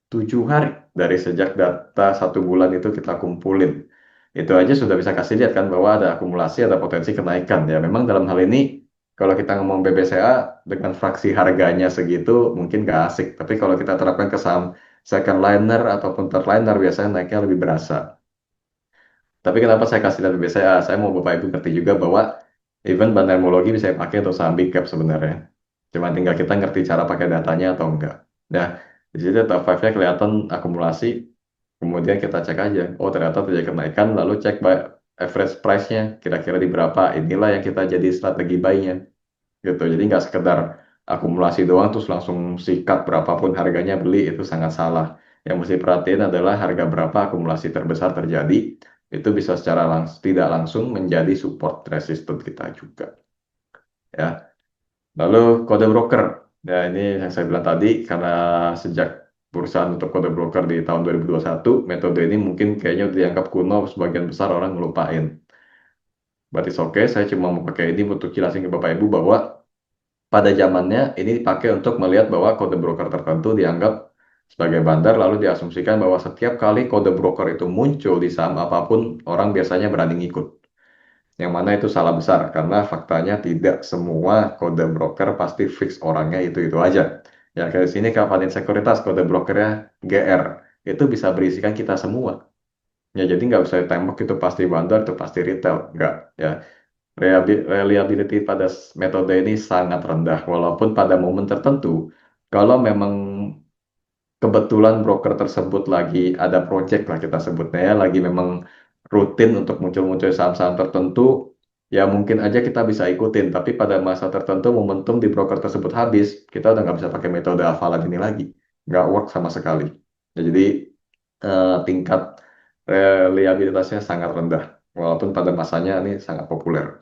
Speaker 2: 7 hari dari sejak data 1 bulan itu kita kumpulin. Itu aja sudah bisa kasih lihat kan bahwa ada akumulasi, ada potensi kenaikan. Ya memang dalam hal ini kalau kita ngomong BBCA dengan fraksi harganya segitu mungkin gak asik. Tapi kalau kita terapkan ke saham second liner ataupun third liner biasanya naiknya lebih berasa. Tapi kenapa saya kasih lihat BBCA? Saya mau Bapak Ibu ngerti juga bahwa even bandarmologi bisa dipakai untuk saham big cap sebenarnya. Cuma tinggal kita ngerti cara pakai datanya atau enggak. Nah, di situ top 5-nya kelihatan akumulasi, kemudian kita cek aja. Oh, ternyata terjadi kenaikan, lalu cek average price-nya, kira-kira di berapa. Inilah yang kita jadi strategi buy-nya. Gitu. Jadi nggak sekedar akumulasi doang, terus langsung sikat berapapun harganya beli, itu sangat salah. Yang mesti perhatiin adalah harga berapa akumulasi terbesar terjadi, itu bisa secara tidak langsung menjadi support resistance kita juga. Ya. Lalu kode broker. Ya ini yang saya bilang tadi, karena sejak perusahaan untuk kode broker di tahun 2021, metode ini mungkin kayaknya udah dianggap kuno, sebagian besar orang ngelupain. Berarti oke, saya cuma mau pakai ini untuk jelasin ke Bapak Ibu bahwa pada zamannya ini dipakai untuk melihat bahwa kode broker tertentu dianggap sebagai bandar, lalu diasumsikan bahwa setiap kali kode broker itu muncul di saham apapun, orang biasanya berani ngikut. Yang mana itu salah besar, karena faktanya tidak semua kode broker pasti fix orangnya itu-itu aja. Ya, kayak sini Kafanin Sekuritas, kode brokernya GR. Itu bisa berisikan kita semua. Ya, jadi nggak bisa ditembak itu pasti bandar, itu pasti retail. Nggak, ya. Reliability pada metode ini sangat rendah, walaupun pada momen tertentu, kalau memang kebetulan broker tersebut lagi ada project lah kita sebutnya ya, lagi memang rutin untuk muncul-muncul saham-saham tertentu, ya mungkin aja kita bisa ikutin, tapi pada masa tertentu momentum di broker tersebut habis, kita udah nggak bisa pakai metode hafalan ini lagi, nggak work sama sekali. Ya, jadi tingkat reliabilitasnya sangat rendah, walaupun pada masanya ini sangat populer.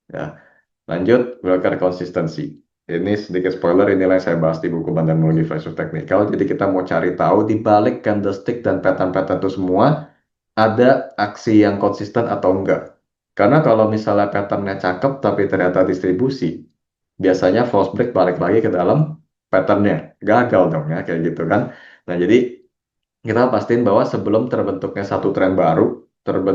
Speaker 2: Ya, lanjut broker konsistensi. Ini sedikit spoiler, inilah yang saya bahas di buku Bandarmologi versus Technical. Jadi kita mau cari tahu di balik candlestick dan pattern-pattern itu semua ada aksi yang konsisten atau enggak. Karena kalau misalnya patternnya cakep tapi ternyata distribusi, biasanya false break balik lagi ke dalam patternnya, gagal dong ya kayak gitu kan. Nah jadi kita pastiin bahwa sebelum terbentuknya satu tren baru,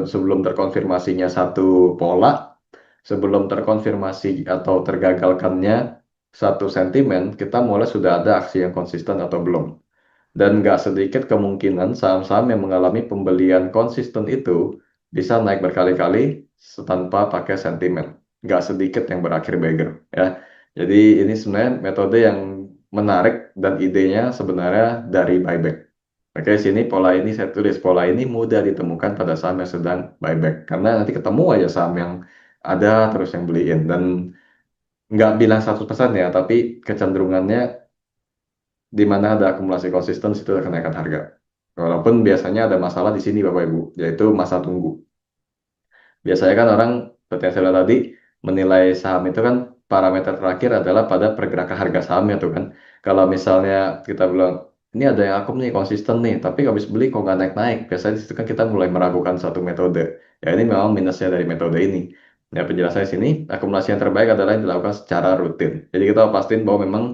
Speaker 2: sebelum terkonfirmasinya satu pola, sebelum terkonfirmasi atau tergagalkannya satu sentimen, kita mulai sudah ada aksi yang konsisten atau belum. Dan nggak sedikit kemungkinan saham-saham yang mengalami pembelian konsisten itu bisa naik berkali-kali tanpa pakai sentimen. Nggak sedikit yang berakhir beggar ya. Jadi ini sebenarnya metode yang menarik dan idenya sebenarnya dari buyback. Oke, sini pola ini saya tulis. Pola ini mudah ditemukan pada saham yang sedang buyback. Karena nanti ketemu aja saham yang ada terus yang beliin. Dan nggak bilang 100% ya, tapi kecenderungannya di mana ada akumulasi konsisten, situ ada kenaikan harga. Walaupun biasanya ada masalah di sini Bapak Ibu, yaitu masa tunggu. Biasanya kan orang, seperti yang saya bilang tadi, menilai saham itu kan parameter terakhir adalah pada pergerakan harga sahamnya tuh kan. Kalau misalnya kita bilang, ini ada yang akum nih, konsisten nih, tapi habis beli kok nggak naik-naik. Biasanya di situ kan kita mulai meragukan satu metode. Ya ini memang minusnya dari metode ini. Ya penjelasannya sini, akumulasi yang terbaik adalah yang dilakukan secara rutin. Jadi kita pastiin bahwa memang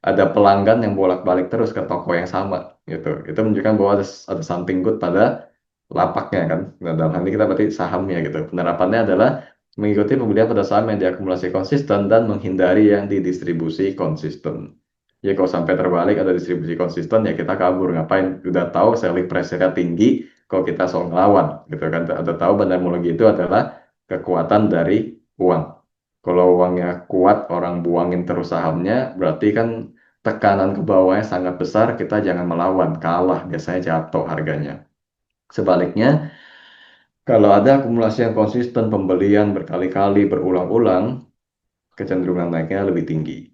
Speaker 2: ada pelanggan yang bolak-balik terus ke toko yang sama gitu. Itu menunjukkan bahwa ada something good pada lapaknya kan. Nah, dalam hal ini kita berarti sahamnya gitu. Penerapannya adalah mengikuti pembelian pada saham yang diakumulasi konsisten dan menghindari yang didistribusi konsisten. Ya kalau sampai terbalik ada distribusi konsisten ya kita kabur. Ngapain? Udah tahu selling pressure-nya tinggi, kok kita soal ngelawan gitu kan. Ada tahu bandarmologi itu adalah kekuatan dari uang. Kalau uangnya kuat, orang buangin terus sahamnya, berarti kan tekanan ke bawahnya sangat besar, kita jangan melawan, kalah, biasanya jatuh harganya. Sebaliknya, kalau ada akumulasi yang konsisten, pembelian berkali-kali, berulang-ulang, kecenderungan naiknya lebih tinggi.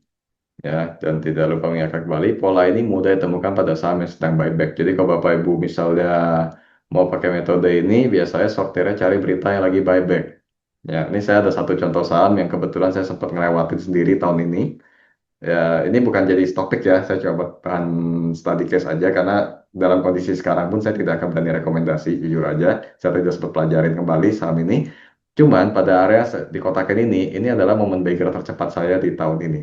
Speaker 2: Ya, dan tidak lupa mengingatkan kembali, pola ini mudah ditemukan pada saham yang sedang buyback. Jadi kalau Bapak Ibu misalnya mau pakai metode ini, biasanya sortirnya cari berita yang lagi buyback. Ya, ini saya ada satu contoh saham yang kebetulan saya sempat ngelewatin sendiri tahun ini. Ya, ini bukan jadi topik ya, saya coba bahan study case aja karena dalam kondisi sekarang pun saya tidak akan berani rekomendasi, jujur aja. Saya tidak sempat pelajarin kembali saham ini. Cuman pada area di kotakan ini adalah momen beggar tercepat saya di tahun ini.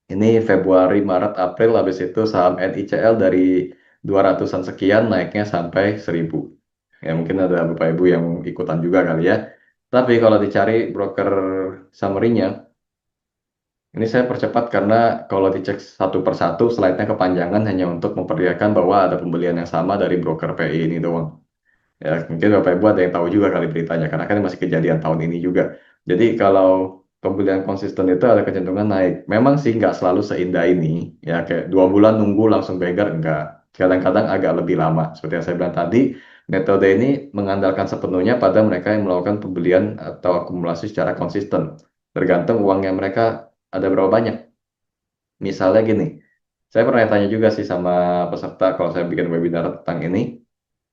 Speaker 2: Ini Februari, Maret, April, habis itu saham NICL dari 200-an sekian naiknya sampai 1000. Ya mungkin ada Bapak Ibu yang ikutan juga kali ya. Tapi kalau dicari broker summary-nya, ini saya percepat karena kalau dicek satu per satu slide-nya kepanjangan hanya untuk memperlihatkan bahwa ada pembelian yang sama dari broker PI ini doang. Ya, mungkin Bapak Ibu ada yang tahu juga kali beritanya, karena kan masih kejadian tahun ini juga. Jadi kalau pembelian konsisten itu ada kecenderungan naik. Memang sih nggak selalu seindah ini, ya kayak 2 bulan nunggu langsung beggar, enggak. Kadang-kadang agak lebih lama. Seperti yang saya bilang tadi, metode ini mengandalkan sepenuhnya pada mereka yang melakukan pembelian atau akumulasi secara konsisten. Tergantung uangnya mereka ada berapa banyak. Misalnya gini, saya pernah tanya juga sih sama peserta kalau saya bikin webinar tentang ini,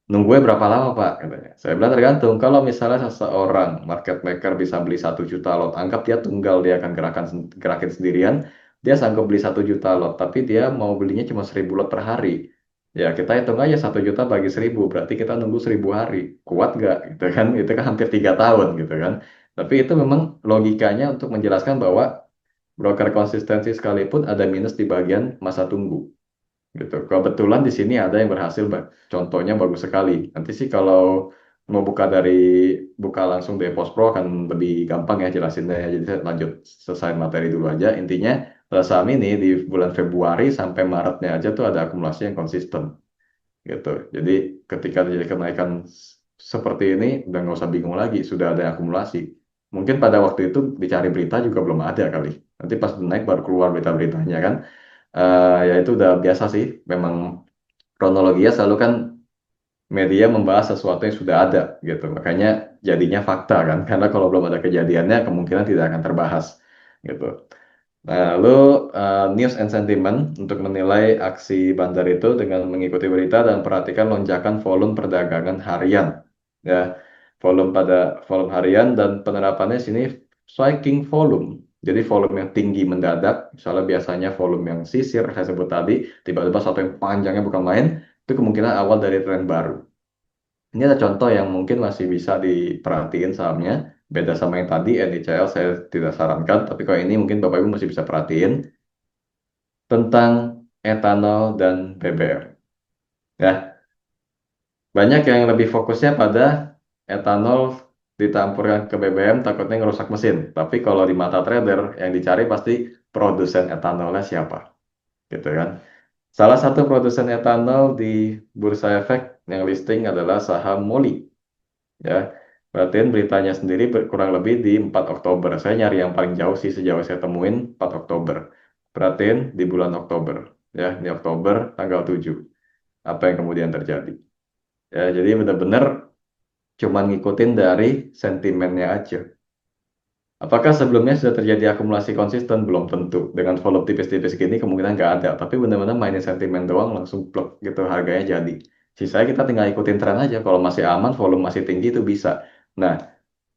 Speaker 2: nunggunya berapa lama Pak? Katanya. Saya bilang tergantung. Kalau misalnya seseorang market maker bisa beli 1 juta lot, anggap dia tunggal, dia akan gerakin sendirian, dia sanggup beli 1 juta lot, tapi dia mau belinya cuma 1000 lot per hari. Ya kita hitung aja 1 juta bagi 1000, berarti kita nunggu 1000 hari. Kuat nggak? Gitu kan? Itu kan hampir 3 tahun gitu kan. Tapi itu memang logikanya untuk menjelaskan bahwa broker konsistensi sekalipun ada minus di bagian masa tunggu gitu. Kebetulan di sini ada yang berhasil, contohnya bagus sekali. Nanti sih kalau mau buka langsung di Epos Pro akan lebih gampang ya jelasinnya ya. Jadi saya lanjut selesai materi dulu aja. Intinya saham ini di bulan Februari sampai Maretnya aja tuh ada akumulasi yang konsisten gitu. Jadi ketika terjadi kenaikan seperti ini udah nggak usah bingung lagi, sudah ada akumulasi. Mungkin pada waktu itu dicari berita juga belum ada kali. Nanti pas naik baru keluar berita-beritanya kan. Ya itu udah biasa sih. Memang kronologinya selalu kan media membahas sesuatu yang sudah ada gitu. Makanya jadinya fakta kan. Karena kalau belum ada kejadiannya kemungkinan tidak akan terbahas gitu. Nah, lalu news and sentiment untuk menilai aksi bandar itu dengan mengikuti berita dan perhatikan lonjakan volume perdagangan harian. Ya, volume harian dan penerapannya sini striking volume. Jadi volume yang tinggi mendadak, misalnya biasanya volume yang sisir saya sebut tadi, tiba-tiba satu yang panjangnya bukan main, itu kemungkinan awal dari tren baru. Ini ada contoh yang mungkin masih bisa diperhatiin sahamnya. Beda sama yang tadi, NICL saya tidak sarankan. Tapi kalau ini mungkin Bapak Ibu masih bisa perhatiin. tentang etanol dan BBM. Ya, banyak yang lebih fokusnya pada etanol ditampurkan ke BBM takutnya ngerusak mesin. Tapi kalau di mata trader yang dicari pasti produsen etanolnya siapa, gitu kan? Salah satu produsen etanol di Bursa Efek yang listing adalah saham MOLY. Ya, perhatiin beritanya sendiri kurang lebih di 4 Oktober. Saya nyari yang paling jauh sih sejauh saya temuin 4 Oktober. Perhatiin di bulan Oktober. Ya, ini Oktober tanggal 7. Apa yang kemudian terjadi? Ya, jadi benar-benar cuma ngikutin dari sentimennya aja. Apakah sebelumnya sudah terjadi akumulasi konsisten? Belum tentu. Dengan volume tipis-tipis gini kemungkinan nggak ada. Tapi benar-benar mainin sentimen doang langsung plek gitu harganya jadi. Sisanya kita tinggal ikutin tren aja. Kalau masih aman, volume masih tinggi itu bisa. Nah,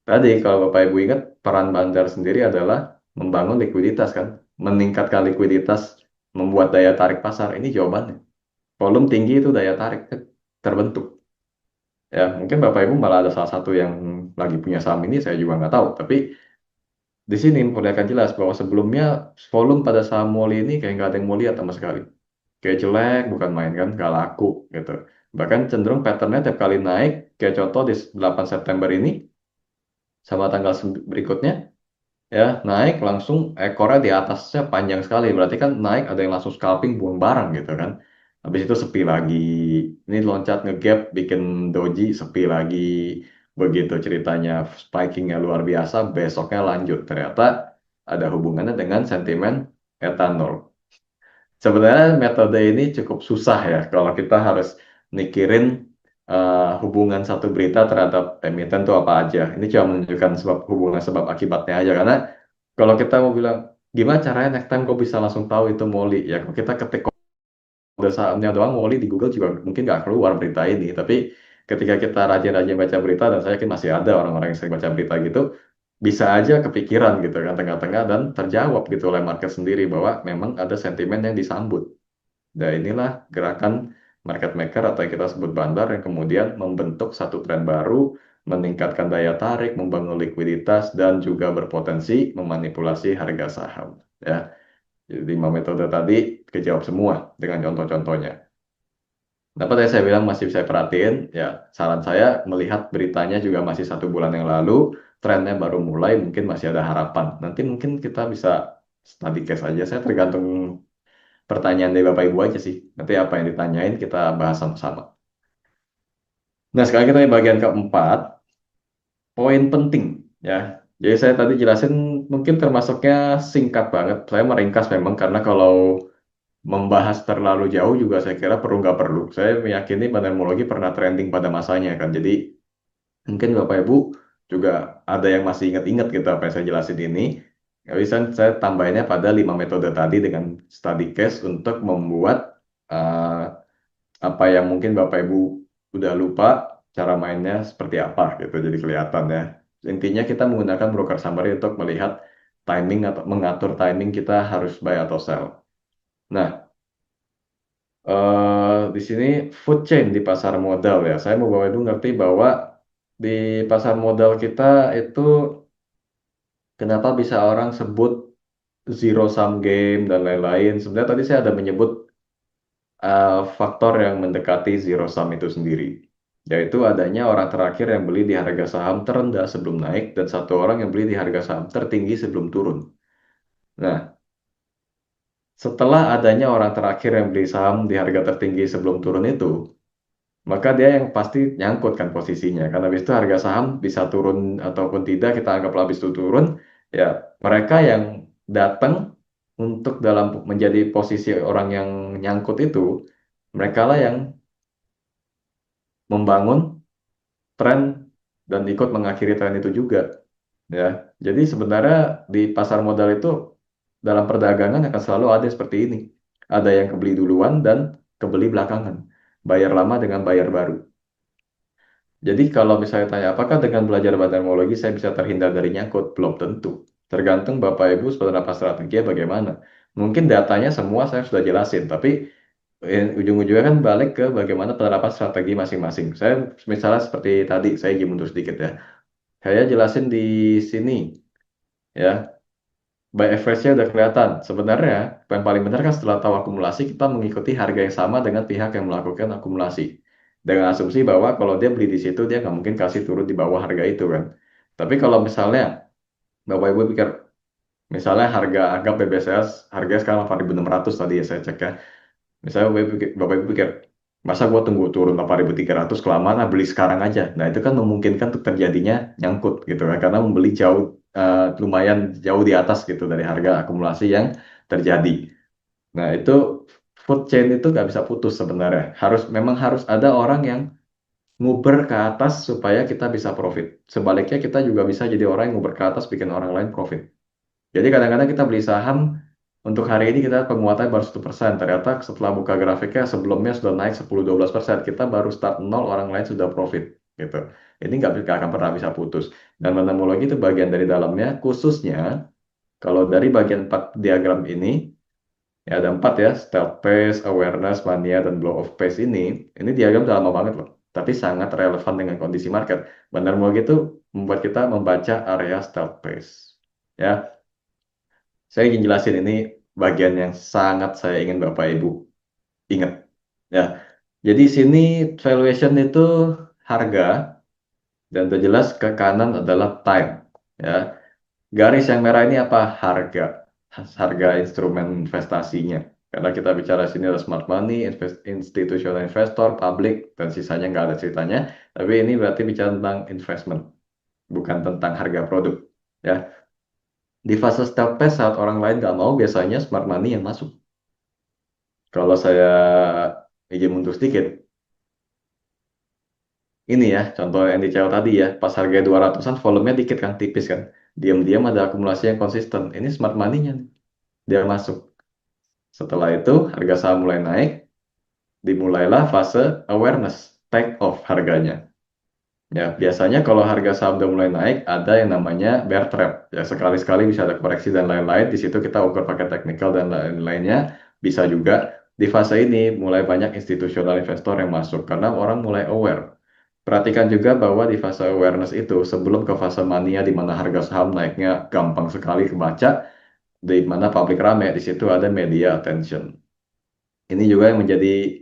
Speaker 2: tadi kalau Bapak Ibu ingat peran bandar sendiri adalah membangun likuiditas kan. Meningkatkan likuiditas, membuat daya tarik pasar. Ini jawabannya. Volume tinggi itu daya tarik terbentuk. Ya, mungkin Bapak Ibu malah ada salah satu yang lagi punya saham ini, saya juga nggak tahu. Tapi di sini memperlihatkan jelas bahwa sebelumnya volume pada saham MOLY ini kayak nggak ada yang mau lihat sama sekali. Kayak jelek, bukan main kan, nggak laku gitu. Bahkan cenderung patternnya tiap kali naik, kayak contoh di 8 September ini, sama tanggal berikutnya, ya naik langsung ekornya di atasnya panjang sekali. Berarti kan naik ada yang langsung scalping buang barang gitu kan. Habis itu sepi lagi. Ini loncat ngegap bikin doji sepi lagi. Begitu ceritanya spikingnya luar biasa, besoknya lanjut. Ternyata ada hubungannya dengan sentimen etanol. Sebenarnya metode ini cukup susah ya kalau kita harus mikirin hubungan satu berita terhadap emiten itu apa aja. Ini cuma menunjukkan sebab hubungan sebab akibatnya aja karena kalau kita mau bilang gimana caranya next time kok bisa langsung tahu itu Molly ya kalau kita ketik kode sahamnya doang Molly di Google juga mungkin nggak keluar berita ini tapi ketika kita rajin-rajin baca berita dan saya yakin masih ada orang-orang yang sering baca berita gitu bisa aja kepikiran gitu kan tengah-tengah dan terjawab gitu oleh market sendiri bahwa memang ada sentimen yang disambut. Dan inilah gerakan market maker atau yang kita sebut bandar yang kemudian membentuk satu tren baru, meningkatkan daya tarik, membangun likuiditas, dan juga berpotensi memanipulasi harga saham. Ya, jadi 5 metode tadi kejawab semua dengan contoh-contohnya. Dapat yang saya bilang masih bisa perhatiin, ya saran saya melihat beritanya juga masih 1 bulan yang lalu, trennya baru mulai, mungkin masih ada harapan. Nanti mungkin kita bisa study case aja, saya tergantung pertanyaan dari Bapak Ibu aja sih. Nanti apa yang ditanyain kita bahas sama-sama. Nah, sekarang kita di bagian keempat, poin penting ya. Jadi saya tadi jelasin mungkin termasuknya singkat banget. Saya meringkas memang karena kalau membahas terlalu jauh juga saya kira perlu nggak perlu. Saya meyakini bandemologi pernah trending pada masanya kan. Jadi mungkin Bapak Ibu juga ada yang masih ingat-ingat gitu apa yang saya jelasin ini. Ya, bisa saya tambahinnya pada 5 metode tadi dengan study case untuk membuat uh, apa yang mungkin Bapak Ibu udah lupa cara mainnya seperti apa gitu jadi kelihatan ya. Intinya kita menggunakan broker summary untuk melihat timing atau mengatur timing kita harus buy atau sell. Nah, di sini food chain di pasar modal ya. Saya mau Bapak Ibu ngerti bahwa di pasar modal kita itu kenapa bisa orang sebut zero sum game dan lain-lain. Sebenarnya tadi saya ada menyebut faktor yang mendekati zero sum itu sendiri, yaitu adanya orang terakhir yang beli di harga saham terendah sebelum naik dan satu orang yang beli di harga saham tertinggi sebelum turun. Nah, setelah adanya orang terakhir yang beli saham di harga tertinggi sebelum turun itu, maka dia yang pasti nyangkut kan posisinya. Karena habis itu harga saham bisa turun ataupun tidak, kita anggaplah habis itu turun, ya mereka yang datang untuk dalam menjadi posisi orang yang nyangkut itu, mereka lah yang membangun tren dan ikut mengakhiri tren itu juga ya. Jadi sebenarnya di pasar modal itu dalam perdagangan akan selalu ada seperti ini. Ada yang kebeli duluan dan kebeli belakangan. Bayar lama dengan bayar baru. Jadi kalau misalnya tanya apakah dengan belajar bandemologi saya bisa terhindar dari nyangkut? Belum tentu. Tergantung Bapak Ibu sebenarnya strategi bagaimana. Mungkin datanya semua saya sudah jelasin, tapi ujung-ujungnya kan balik ke bagaimana penerapan strategi masing-masing. Saya misalnya seperti tadi, saya izin mundur sedikit ya. Saya jelasin di sini ya. By average-nya udah kelihatan. Sebenarnya yang paling benar kan setelah tahu akumulasi kita mengikuti harga yang sama dengan pihak yang melakukan akumulasi. Dengan asumsi bahwa kalau dia beli di situ dia nggak mungkin kasih turun di bawah harga itu kan. Tapi kalau misalnya Bapak Ibu pikir misalnya harga anggap BBSS harganya sekarang 8.600 tadi ya saya cek ya. Misalnya Bapak Ibu pikir masa gua tunggu turun 8.300 kelamaan beli sekarang aja. Nah, itu kan memungkinkan untuk terjadinya nyangkut gitu kan karena membeli jauh lumayan jauh di atas gitu dari harga akumulasi yang terjadi. Nah, itu food chain itu nggak bisa putus sebenarnya. Memang harus ada orang yang nguber ke atas supaya kita bisa profit. Sebaliknya kita juga bisa jadi orang yang nguber ke atas bikin orang lain profit. Jadi kadang-kadang kita beli saham untuk hari ini kita penguatan baru 1%. Ternyata setelah buka grafiknya sebelumnya sudah naik 10-12%. Kita baru start nol, orang lain sudah profit gitu. Ini nggak akan pernah bisa putus. Dan menemulogi itu bagian dari dalamnya, khususnya kalau dari bagian 4 diagram ini, ya ada 4 ya, stealth pace, awareness, mania, dan blow of pace ini diagram udah lama banget loh. Tapi sangat relevan dengan kondisi market. Menemulogi itu membuat kita membaca area stealth pace. Ya, saya ingin jelasin ini bagian yang sangat saya ingin Bapak Ibu ingat. Ya, jadi sini valuation itu harga dan terjelas ke kanan adalah time. Ya, garis yang merah ini apa? Harga, harga instrumen investasinya. Karena kita bicara sini ada smart money, institutional investor, public, dan sisanya nggak ada ceritanya. Tapi ini berarti bicara tentang investment, bukan tentang harga produk. Ya, di fase stealth phase saat orang lain nggak mau, biasanya smart money yang masuk. Kalau saya izin mundur sedikit, ini ya contoh yang di CL tadi ya, pas harga 200-an volumenya dikit kan, tipis kan. Diam-diam ada akumulasi yang konsisten. Ini smart money-nya nih. Dia masuk. Setelah itu harga saham mulai naik, dimulailah fase awareness, take off harganya. Ya, biasanya kalau harga saham udah mulai naik, ada yang namanya bear trap. Ya, sekali-sekali bisa ada koreksi dan lain-lain. Di situ kita ukur pakai technical dan lain-lainnya. Bisa juga di fase ini mulai banyak institutional investor yang masuk karena orang mulai aware. Perhatikan juga bahwa di fase awareness itu sebelum ke fase mania di mana harga saham naiknya gampang sekali kebaca, di mana publik rame, di situ ada media attention. Ini juga yang menjadi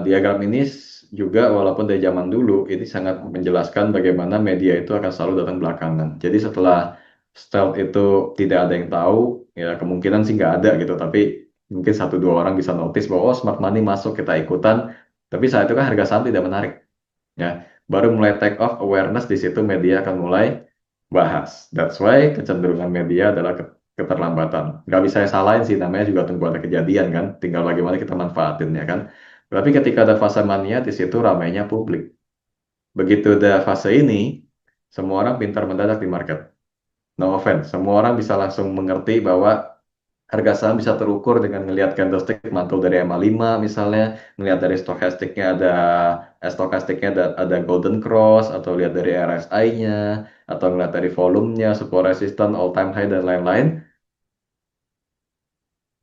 Speaker 2: diagram ini juga walaupun dari zaman dulu ini sangat menjelaskan bagaimana media itu akan selalu datang belakangan. Jadi setelah stealth itu tidak ada yang tahu, ya kemungkinan sih nggak ada gitu, tapi mungkin satu dua orang bisa notice bahwa oh smart money masuk kita ikutan, tapi saat itu kan harga saham tidak menarik, ya baru mulai take off awareness di situ media akan mulai bahas. That's why kecenderungan media adalah keterlambatan. Nggak bisa saya salahin sih, namanya juga tunggu ada kejadian kan. Tinggal bagaimana kita manfaatin ya kan. Tapi ketika ada fase mania, di situ ramainya publik. Begitu ada fase ini, semua orang pintar mendadak di market. No offense, semua orang bisa langsung mengerti bahwa harga saham bisa terukur dengan ngelihat candlestick mantul dari EMA 5 misalnya, ngelihat dari stokastiknya ada golden cross, atau lihat dari RSI-nya, atau ngelihat dari volumenya, support resistance, all time high, dan lain-lain.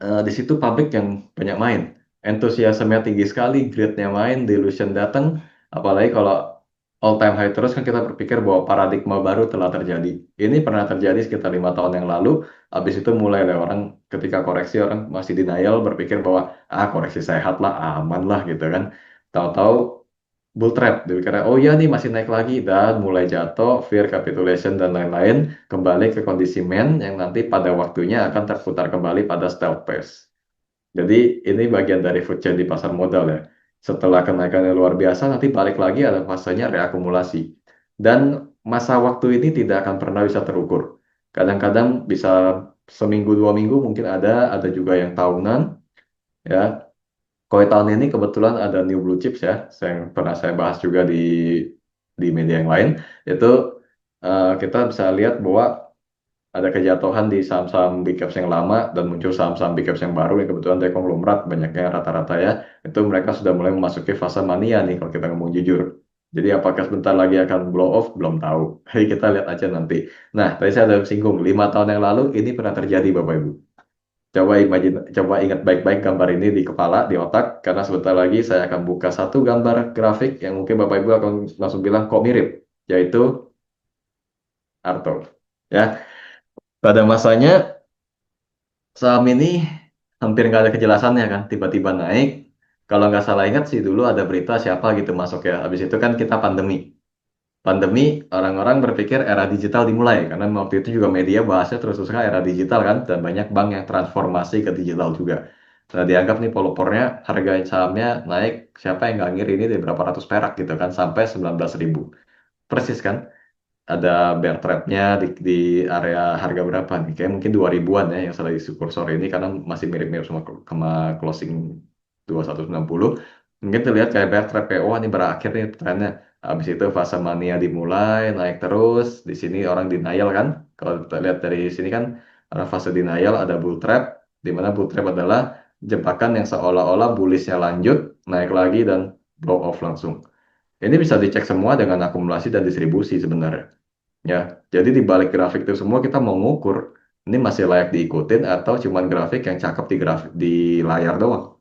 Speaker 2: Di situ publik yang banyak main. Entusiasmenya tinggi sekali, greed-nya main, delusion datang. Apalagi kalau all time high terus kan kita berpikir bahwa paradigma baru telah terjadi. Ini pernah terjadi sekitar 5 tahun yang lalu. Habis itu mulai ada orang ketika koreksi orang masih denial berpikir bahwa koreksi sehat lah, aman lah gitu kan. Tahu-tahu bull trap, dikira oh iya nih masih naik lagi dan mulai jatuh, fear capitulation dan lain-lain, kembali ke kondisi mean yang nanti pada waktunya akan terputar kembali pada stealth pace. Jadi ini bagian dari food chain di pasar modal ya. Setelah kenaikannya luar biasa, nanti balik lagi ada fasenya reakumulasi. Dan masa waktu ini tidak akan pernah bisa terukur. Kadang-kadang bisa seminggu, 2 minggu mungkin ada juga yang tahunan. Ya, kalau tahun ini kebetulan ada new blue chips ya, yang pernah saya bahas juga di media yang lain. Itu kita bisa lihat bahwa ada kejatuhan di saham-saham big caps yang lama dan muncul saham-saham big caps yang baru yang kebetulan dari konglomerat banyaknya rata-rata ya, itu mereka sudah mulai memasuki fase mania nih kalau kita ngomong jujur. Jadi apakah sebentar lagi akan blow off belum tahu. Jadi kita lihat aja nanti. Nah, tadi saya ada singgung 5 tahun yang lalu ini pernah terjadi Bapak Ibu. Coba ingat baik-baik gambar ini di kepala, di otak, karena sebentar lagi saya akan buka satu gambar grafik yang mungkin Bapak Ibu akan langsung bilang kok mirip, yaitu Arthur. Ya, Pada masanya saham ini hampir nggak ada kejelasannya kan, tiba-tiba naik. Kalau nggak salah ingat sih dulu ada berita siapa gitu masuk ya. Habis itu kan kita pandemi. Pandemi, orang-orang berpikir era digital dimulai karena waktu itu juga media bahasnya terus-terusan era digital kan, dan banyak bank yang transformasi ke digital juga. Nah, dianggap nih pelopornya harga sahamnya naik, siapa yang nggak ngiri ini dari berapa ratus perak gitu kan sampai 19.000. Persis kan? Ada bear trap-nya di area harga berapa nih? Kayak mungkin 2000-an ya yang salah di sore ini karena masih mirip-mirip sama closing 2190. Mungkin terlihat kayak bear trap kayak oh ini berakhir nih trennya. Habis itu fase mania dimulai naik terus. Di sini orang denial kan. Kalau kita lihat dari sini kan ada fase denial, ada bull trap di mana bull trap adalah jebakan yang seolah-olah bullishnya lanjut, naik lagi dan blow off langsung. Ini bisa dicek semua dengan akumulasi dan distribusi sebenarnya. Ya, jadi di balik grafik itu semua kita mau ngukur ini masih layak diikutin atau cuman grafik yang cakep di layar doang.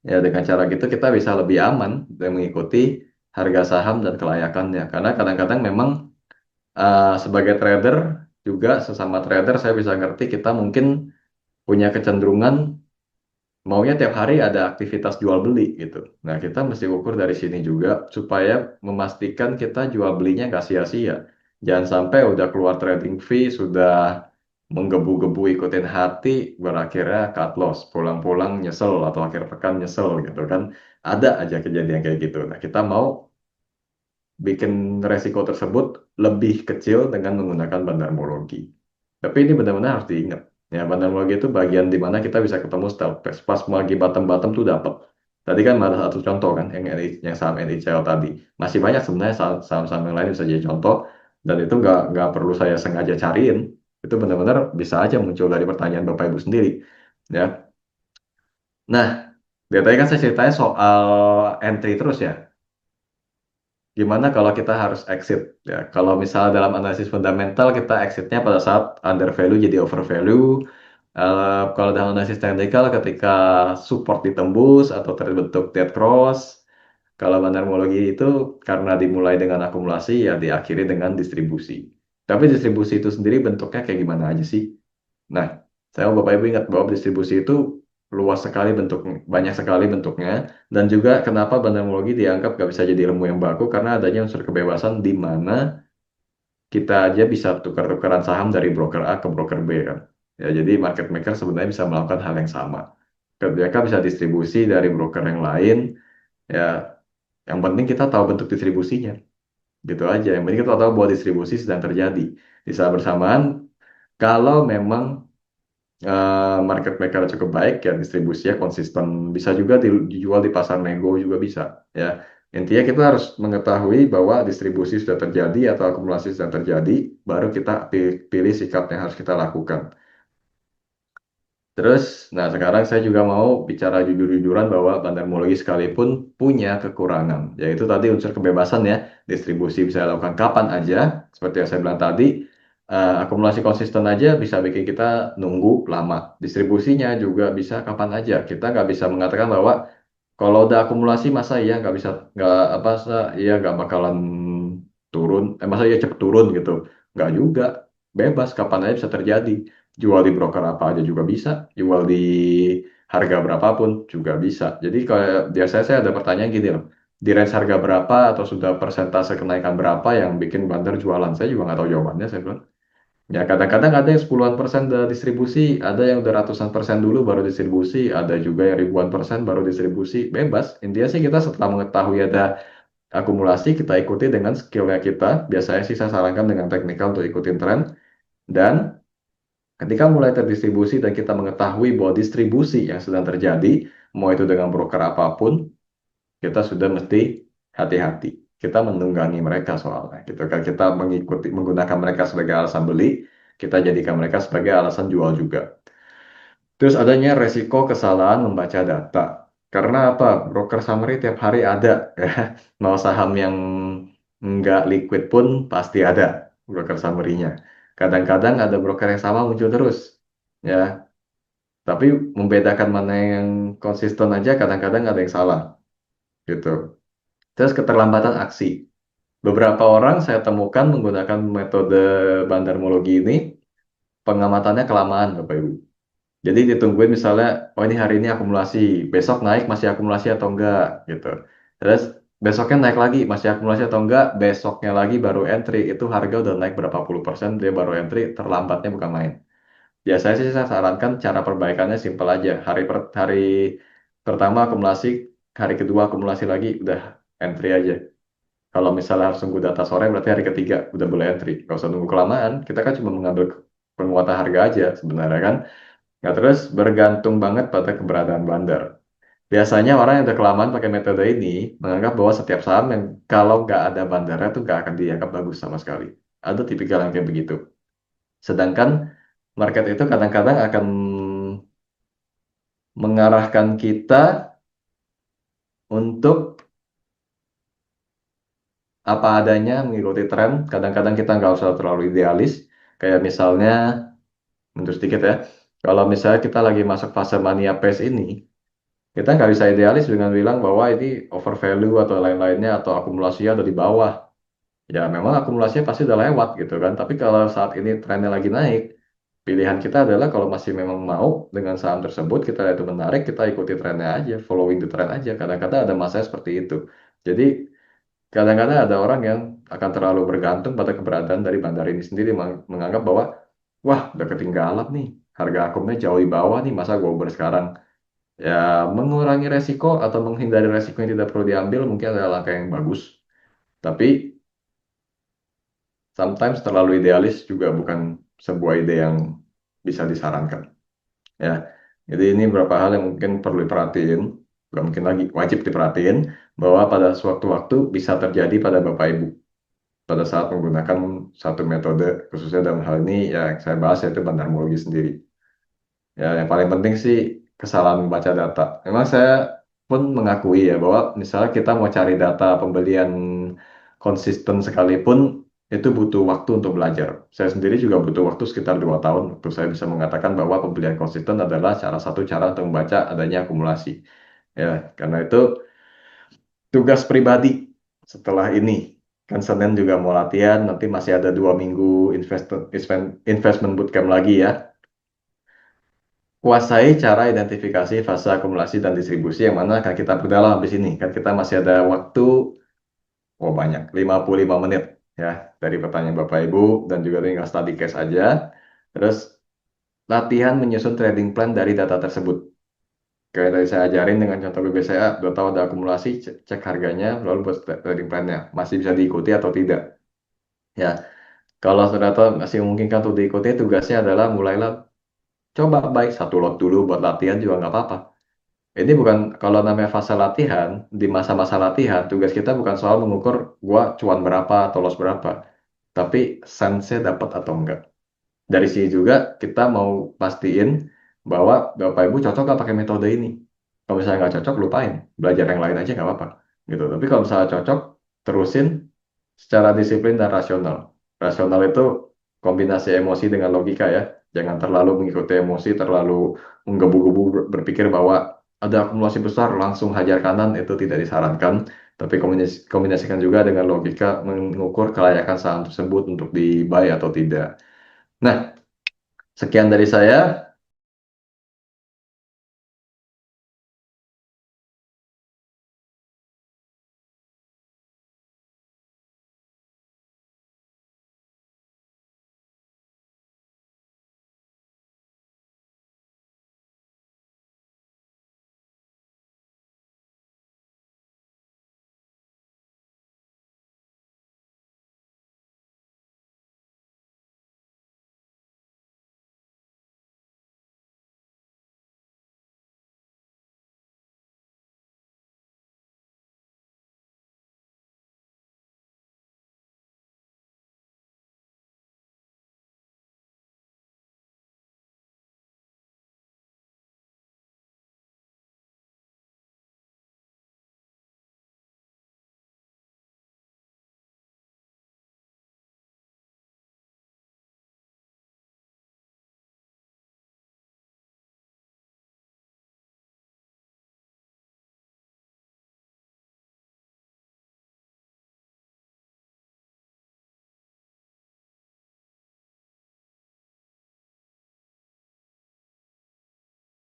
Speaker 2: Ya, dengan cara gitu kita bisa lebih aman dan mengikuti harga saham dan kelayakannya. Karena kadang-kadang memang sebagai trader juga sesama trader saya bisa ngerti kita mungkin punya kecenderungan maunya tiap hari ada aktivitas jual beli gitu. Nah, kita mesti ukur dari sini juga supaya memastikan kita jual belinya nggak sia-sia. Jangan sampai udah keluar trading fee, sudah menggebu-gebu ikutin hati, berakhirnya cut loss, pulang-pulang nyesel atau akhir pekan nyesel gitu kan. Ada aja kejadian kayak gitu. Nah, kita mau bikin resiko tersebut lebih kecil dengan menggunakan bandarmologi. Tapi ini benar-benar harus diingat. Ya, bandarmologi itu bagian di mana kita bisa ketemu stop pass. Pas lagi bottom-bottom tuh dapat. Tadi kan ada satu contoh kan, yang saham NICL tadi. Masih banyak sebenarnya saham-saham yang lain bisa jadi contoh. Dan itu nggak perlu saya sengaja cariin. Itu benar-benar bisa aja muncul dari pertanyaan Bapak Ibu sendiri. Ya. Nah, dari tadi kan saya ceritanya soal entry terus ya. Gimana kalau kita harus exit ya? Kalau misalnya dalam analisis fundamental kita exitnya pada saat under value jadi over value. Kalau dalam analisis teknikal ketika support ditembus atau terbentuk dead cross. Kalau banarmologi itu karena dimulai dengan akumulasi ya diakhiri dengan distribusi. Tapi distribusi itu sendiri bentuknya kayak gimana aja sih? Nah, saya mau Bapak Ibu ingat bahwa distribusi itu luas sekali bentuknya, banyak sekali bentuknya, dan juga kenapa bandarmologi dianggap gak bisa jadi ilmu yang baku karena adanya unsur kebebasan di mana kita aja bisa tukar-tukaran saham dari broker A ke broker B kan. Ya, jadi market maker sebenarnya bisa melakukan hal yang sama. Mereka bisa distribusi dari broker yang lain, ya yang penting kita tahu bentuk distribusinya, gitu aja. Yang penting kita tahu bahwa distribusi sedang terjadi. Di saat bersamaan, kalau memang market maker cukup baik ya distribusinya konsisten bisa juga dijual di pasar nego juga bisa ya intinya kita harus mengetahui bahwa distribusi sudah terjadi atau akumulasi sudah terjadi baru kita pilih sikap yang harus kita lakukan. Terus, nah sekarang saya juga mau bicara jujur-jujuran bahwa bandarmologi sekalipun punya kekurangan, yaitu tadi unsur kebebasan ya, distribusi bisa dilakukan kapan aja, seperti yang saya bilang tadi, akumulasi konsisten aja bisa bikin kita nunggu lama, distribusinya juga bisa kapan aja, kita nggak bisa mengatakan bahwa kalau udah akumulasi masa iya nggak apa iya nggak bakalan turun, masa iya cepet turun gitu, nggak juga, bebas kapan aja bisa terjadi. Jual di broker apa aja juga bisa, jual di harga berapapun juga bisa. Jadi kayak biasanya saya ada pertanyaan gini loh, di range harga berapa atau sudah persentase kenaikan berapa yang bikin bandar jualan? Saya juga nggak tahu jawabannya, saya bilang. Ya kadang-kadang ada yang sepuluhan persen udah distribusi, ada yang udah ratusan persen dulu baru distribusi, ada juga yang ribuan persen baru distribusi, bebas. Intinya sih kita setelah mengetahui ada akumulasi, kita ikuti dengan skillnya kita. Biasanya sih saya sarankan dengan teknikal untuk ikutin tren. Dan ketika mulai terdistribusi dan kita mengetahui bahwa distribusi yang sedang terjadi, mau itu dengan broker apapun, kita sudah mesti hati-hati. Kita menunggangi mereka soalnya. Gitu kan kita menggunakan mereka sebagai alasan beli, kita jadikan mereka sebagai alasan jual juga. Terus adanya resiko kesalahan membaca data. Karena apa? Broker summary tiap hari ada. Ya. Mau saham yang nggak liquid pun pasti ada broker summary-nya. Kadang-kadang ada broker yang sama muncul terus. Ya, tapi membedakan mana yang konsisten aja kadang-kadang ada yang salah gitu. Terus keterlambatan aksi. Beberapa orang saya temukan menggunakan metode bandarmologi ini pengamatannya kelamaan Bapak Ibu. Jadi ditungguin misalnya, oh ini hari ini akumulasi, besok naik masih akumulasi atau enggak gitu. Terus besoknya naik lagi masih akumulasi atau enggak, besoknya lagi baru entry, itu harga udah naik berapa puluh persen, dia baru entry, terlambatnya bukan main. Biasanya sih saya sarankan cara perbaikannya simpel aja. Hari pertama akumulasi, hari kedua akumulasi lagi, udah entry aja. Kalau misalnya harus nunggu data sore, berarti hari ketiga udah boleh entry. Gak usah nunggu kelamaan, kita kan cuma mengambil penguatan harga aja sebenarnya kan. Nah, terus bergantung banget pada keberadaan bandar. Biasanya orang yang udah kelamaan pakai metode ini menganggap bahwa setiap saham yang kalau nggak ada bandarnya tuh nggak akan dianggap bagus sama sekali. Ada tipikal yang kayak begitu. Sedangkan market itu kadang-kadang akan mengarahkan kita untuk apa adanya mengikuti tren. Kadang-kadang kita nggak usah terlalu idealis. Kayak misalnya, mundur sedikit ya. Kalau misalnya kita lagi masuk fase mania pace ini, kita nggak bisa idealis dengan bilang bahwa ini overvalue atau lain-lainnya atau akumulasinya ada di bawah. Ya memang akumulasinya pasti udah lewat gitu kan. Tapi kalau saat ini trennya lagi naik, pilihan kita adalah kalau masih memang mau dengan saham tersebut, kita lihat itu menarik, kita ikuti trennya aja, following the trend aja. Kadang-kadang ada masanya seperti itu. Jadi kadang-kadang ada orang yang akan terlalu bergantung pada keberadaan dari bandar ini sendiri, menganggap bahwa, wah udah ketinggalan nih, harga akumnya jauh di bawah nih, masa gue over sekarang. Ya, mengurangi resiko atau menghindari resiko yang tidak perlu diambil mungkin adalah langkah yang bagus. Tapi sometimes terlalu idealis juga bukan sebuah ide yang bisa disarankan. Ya, jadi ini beberapa hal yang mungkin perlu diperhatiin, bukan mungkin lagi wajib diperhatiin, bahwa pada suatu waktu bisa terjadi pada Bapak Ibu pada saat menggunakan satu metode, khususnya dalam hal ini ya yang saya bahas yaitu bandarmologi sendiri. Ya, yang paling penting sih kesalahan membaca data. Memang saya pun mengakui ya bahwa misalnya kita mau cari data pembelian konsisten sekalipun itu butuh waktu untuk belajar. Saya sendiri juga butuh waktu sekitar 2 tahun untuk saya bisa mengatakan bahwa pembelian konsisten adalah salah satu cara untuk membaca adanya akumulasi. Ya, karena itu tugas pribadi setelah ini. Kan Senin juga mau latihan, nanti masih ada 2 minggu investment bootcamp lagi ya. Kuasai cara identifikasi fase akumulasi dan distribusi yang mana akan kita perdalam habis ini. Kan kita masih ada waktu, oh banyak, 55 menit ya dari pertanyaan Bapak Ibu dan juga tinggal study case aja. Terus latihan menyusun trading plan dari data tersebut. Kayak tadi saya ajarin dengan contoh BBCA, udah tahu ada akumulasi, cek harganya, lalu buat trading plan-nya. Masih bisa diikuti atau tidak. Ya, kalau ternyata masih memungkinkan untuk diikuti, tugasnya adalah mulailah coba baik satu lot dulu buat latihan juga nggak apa-apa. Ini bukan kalau namanya fase latihan, di masa-masa latihan, tugas kita bukan soal mengukur gua cuan berapa atau loss berapa, tapi sense dapat atau enggak. Dari sini juga kita mau pastiin bahwa Bapak Ibu cocok nggak pakai metode ini. Kalau misalnya nggak cocok, lupain. Belajar yang lain aja nggak apa-apa. Gitu. Tapi kalau misalnya cocok, terusin secara disiplin dan rasional. Rasional itu kombinasi emosi dengan logika ya. Jangan terlalu mengikuti emosi, terlalu menggebu-gebu berpikir bahwa ada akumulasi besar langsung hajar kanan, itu tidak disarankan. Tapi kombinasikan juga dengan logika mengukur kelayakan saham tersebut untuk di buy atau tidak. Nah, sekian dari saya.